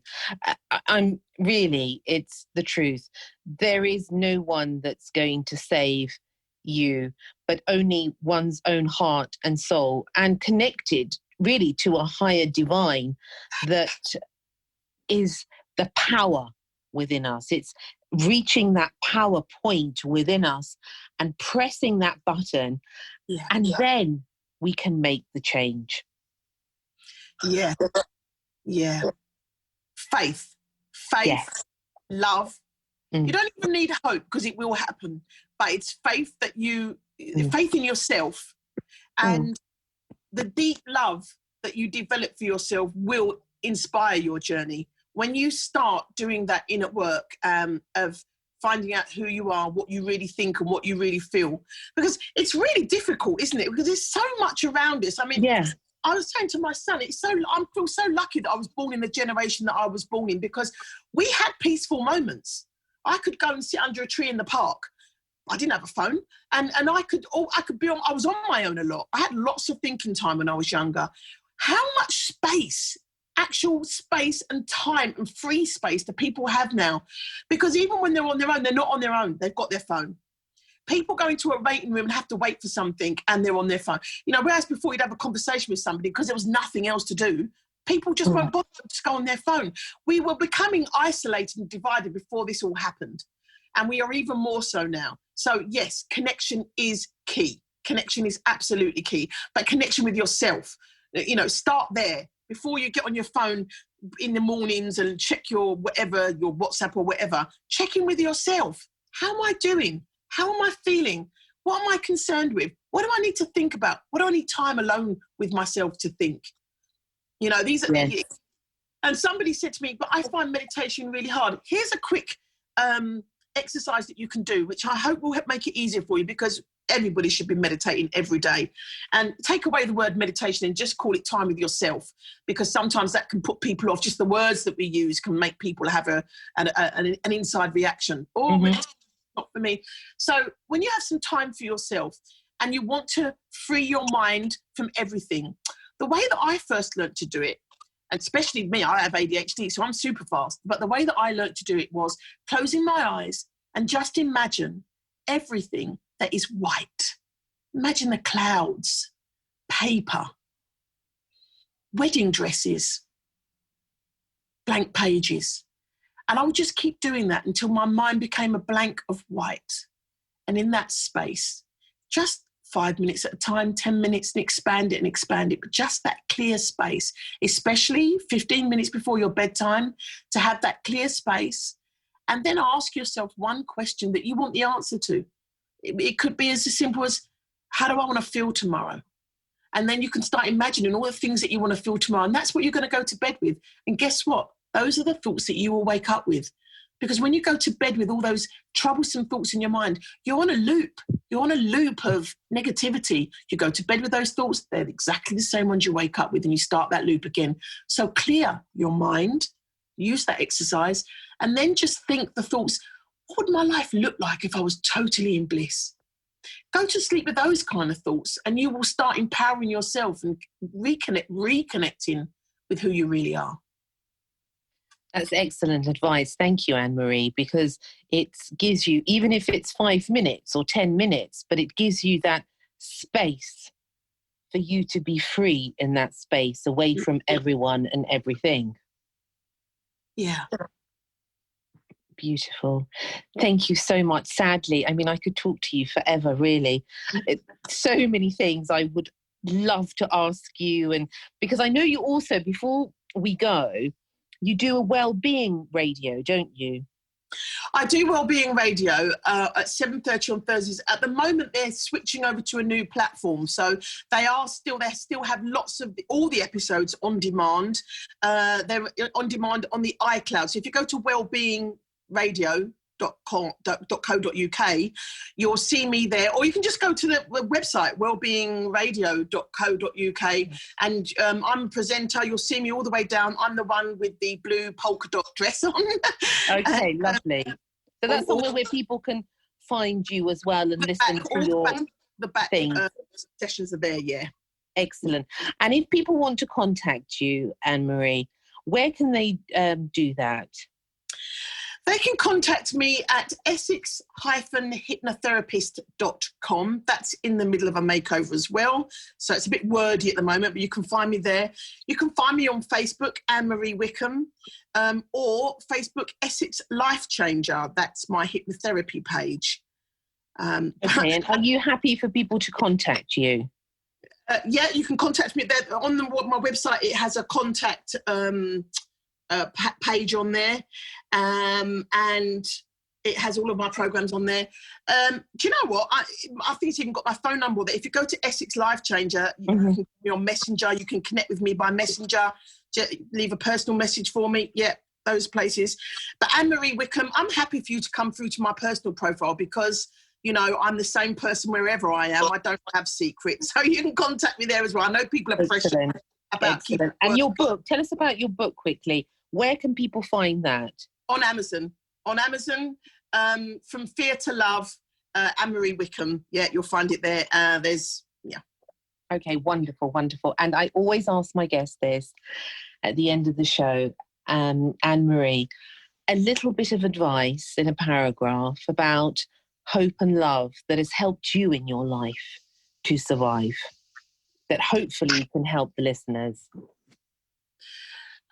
I'm really, it's the truth. There is no one that's going to save you, but only one's own heart and soul, and connected really to a higher divine that is the power within us. It's reaching that power point within us and pressing that button, then we can make the change. Yeah. Faith, yes. Love. You don't even need hope, because it will happen. But it's faith that faith in yourself, and the deep love that you develop for yourself will inspire your journey. When you start doing that inner work of finding out who you are, what you really think and what you really feel, because it's really difficult, isn't it? Because there's so much around us. I mean, I was saying to my son, I feel so lucky that I was born in the generation that I was born in, because we had peaceful moments. I could go and sit under a tree in the park. I didn't have a phone, and I was on my own a lot. I had lots of thinking time when I was younger. How much space, actual space and time and free space do people have now? Because even when they're on their own, they're not on their own. They've got their phone. People go into a waiting room and have to wait for something, and they're on their phone. You know, whereas before you'd have a conversation with somebody because there was nothing else to do, people just won't bother to go on their phone. We were becoming isolated and divided before this all happened. And we are even more so now. So yes, connection is key. Connection is absolutely key. But connection with yourself, you know, start there. Before you get on your phone in the mornings and check your whatever, your WhatsApp or whatever, check in with yourself. How am I doing? How am I feeling? What am I concerned with? What do I need to think about? What do I need time alone with myself to think? You know, these are... Yes. And somebody said to me, but I find meditation really hard. Here's a quick exercise that you can do, which I hope will make it easier for you, because everybody should be meditating every day. And take away the word meditation and just call it time with yourself, because sometimes that can put people off. Just the words that we use can make people have an inside reaction. Not for me. So when you have some time for yourself and you want to free your mind from everything, the way that I first learned to do it, and especially me, I have ADHD, so I'm super fast, but the way that I learned to do it was closing my eyes and just imagine everything that is white. Imagine the clouds, paper, wedding dresses, blank pages. And I would just keep doing that until my mind became a blank of white. And in that space, just 5 minutes at a time, 10 minutes, and expand it. But just that clear space, especially 15 minutes before your bedtime, to have that clear space. And then ask yourself one question that you want the answer to. It could be as simple as, how do I want to feel tomorrow? And then you can start imagining all the things that you want to feel tomorrow. And that's what you're going to go to bed with. And guess what? Those are the thoughts that you will wake up with. Because when you go to bed with all those troublesome thoughts in your mind, you're on a loop. You're on a loop of negativity. You go to bed with those thoughts, they're exactly the same ones you wake up with, and you start that loop again. So clear your mind, use that exercise, and then just think the thoughts, what would my life look like if I was totally in bliss? Go to sleep with those kind of thoughts, and you will start empowering yourself and reconnecting with who you really are. That's excellent advice. Thank you, Anne Marie, because it gives you, even if it's 5 minutes or 10 minutes, but it gives you that space for you to be free in that space, away from everyone and everything. Yeah. Beautiful. Thank you so much. Sadly, I mean, I could talk to you forever, really. So many things I would love to ask you. And because I know you also, before we go, you do a well-being radio, don't you? I do Wellbeing Radio at 7:30 on Thursdays. At the moment, they're switching over to a new platform, so they still have lots of all the episodes on demand. They're on demand on the iCloud. So if you go to wellbeingradio.co.uk, you'll see me there, or you can just go to the website wellbeingradio.co.uk, and I'm a presenter. You'll see me all the way down. I'm the one with the blue polka dot dress on. Okay, lovely. So that's somewhere where people can find you as well and listen to your things. Sessions are there, yeah. Excellent. And if people want to contact you, Anne Marie, where can they do that? They can contact me at essex-hypnotherapist.com. That's in the middle of a makeover as well. So it's a bit wordy at the moment, but you can find me there. You can find me on Facebook, Anne Marie Wickham, or Facebook Essex Life Changer. That's my hypnotherapy page. Okay, and are you happy for people to contact you? Yeah, you can contact me there. On my website, it has a contact page on there, and it has all of my programs on there. Do you know what? I think it's even got my phone number there. If you go to Essex Life Changer, you can get me on Messenger. You can connect with me by Messenger. Just leave a personal message for me. Yeah, those places. But Anne Marie Wickham, I'm happy for you to come through to my personal profile because, you know, I'm the same person wherever I am. I don't have secrets. So you can contact me there as well. I know people are pressured about keeping. And your book, tell us about your book quickly. Where can people find that? On Amazon. On Amazon, From Fear to Love, Anne Marie Wickham. Yeah, you'll find it there. Okay, wonderful, wonderful. And I always ask my guests this at the end of the show, Anne Marie, a little bit of advice in a paragraph about hope and love that has helped you in your life to survive, that hopefully can help the listeners.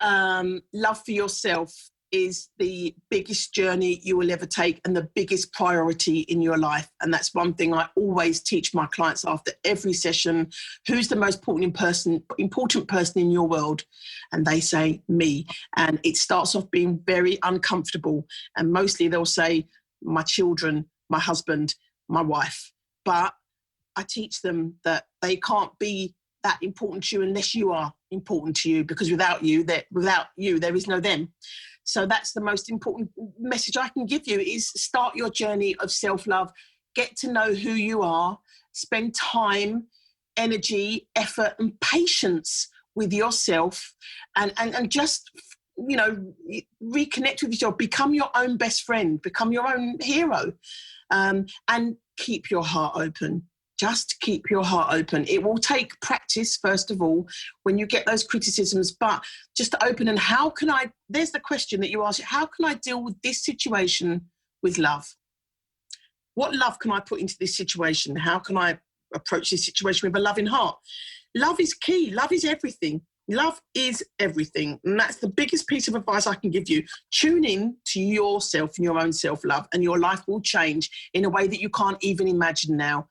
Love for yourself is the biggest journey you will ever take and the biggest priority in your life. And that's one thing I always teach my clients after every session. Who's the most important person in your world? And they say, me. And it starts off being very uncomfortable. And mostly they'll say, my children, my husband, my wife. But I teach them that they can't be that important to you unless you are important to you, because without you there is no them. So that's the most important message I can give you, is start your journey of self-love, get to know who you are, spend time, energy, effort and patience with yourself, and just, you know, reconnect with yourself, become your own best friend, become your own hero, and keep your heart open. Just keep your heart open. It will take practice, first of all, when you get those criticisms, but just open. And there's the question that you ask, how can I deal with this situation with love? What love can I put into this situation? How can I approach this situation with a loving heart? Love is key. Love is everything. Love is everything. And that's the biggest piece of advice I can give you. Tune in to yourself and your own self-love, and your life will change in a way that you can't even imagine now.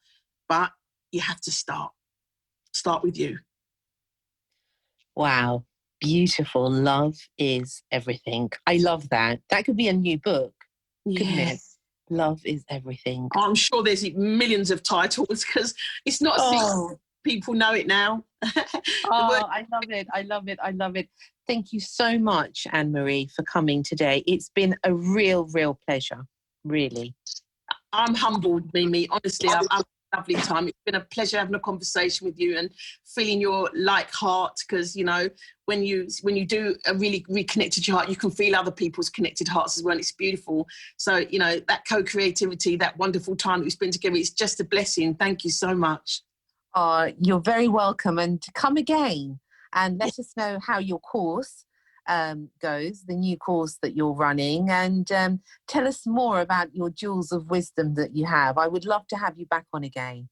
But you have to start with you. Wow. Beautiful. Love is everything. I love that. That could be a new book, couldn't it? Love is everything. I'm sure there's millions of titles because it's not a secret. People know it now. I love it. I love it. I love it. Thank you so much, Anne Marie, for coming today. It's been a real pleasure. Really. I'm humbled, Mimi. Honestly, I've had a lovely time. It's been a pleasure having a conversation with you and feeling your light heart, because, you know, when you do a really reconnected your heart, you can feel other people's connected hearts as well. It's beautiful. So, you know, that co-creativity, that wonderful time that we spend together, it's just a blessing. Thank you so much. You're very welcome, and come again and let us know how your course goes, the new course that you're running, and tell us more about your jewels of wisdom that you have. I would love to have you back on again.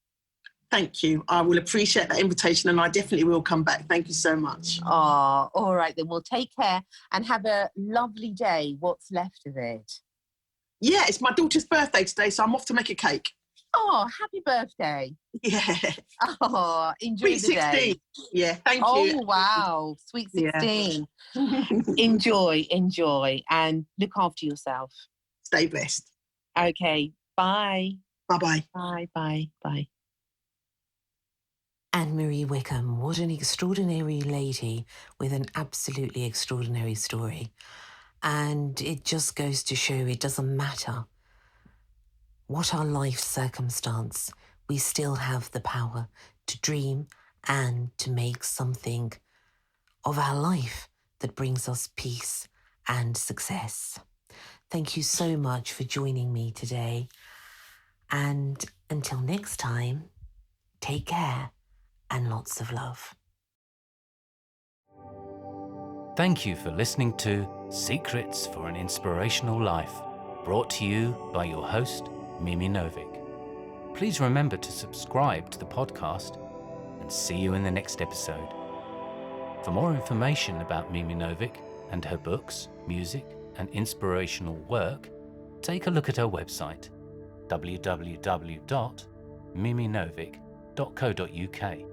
Thank you. I will appreciate that invitation, and I definitely will come back. Thank you so much. All right, then we'll take care and have a lovely day, what's left of it. Yeah, it's my daughter's birthday today, so I'm off to make a cake. Oh, happy birthday. Yeah. Oh, enjoy Sweet the 16. day. Yeah, thank you. Oh, wow. Sweet 16. Yeah. Enjoy, and look after yourself. Stay blessed. Okay, bye. Bye-bye. Bye. Anne Marie Wickham, what an extraordinary lady with an absolutely extraordinary story. And it just goes to show it doesn't matter what our life circumstance, we still have the power to dream and to make something of our life that brings us peace and success. Thank you so much for joining me today. And until next time, take care and lots of love. Thank you for listening to Secrets for an Inspirational Life, brought to you by your host, Mimi Novic. Please remember to subscribe to the podcast and see you in the next episode. For more information about Mimi Novic and her books, music, and inspirational work, take a look at her website, www.miminovic.co.uk.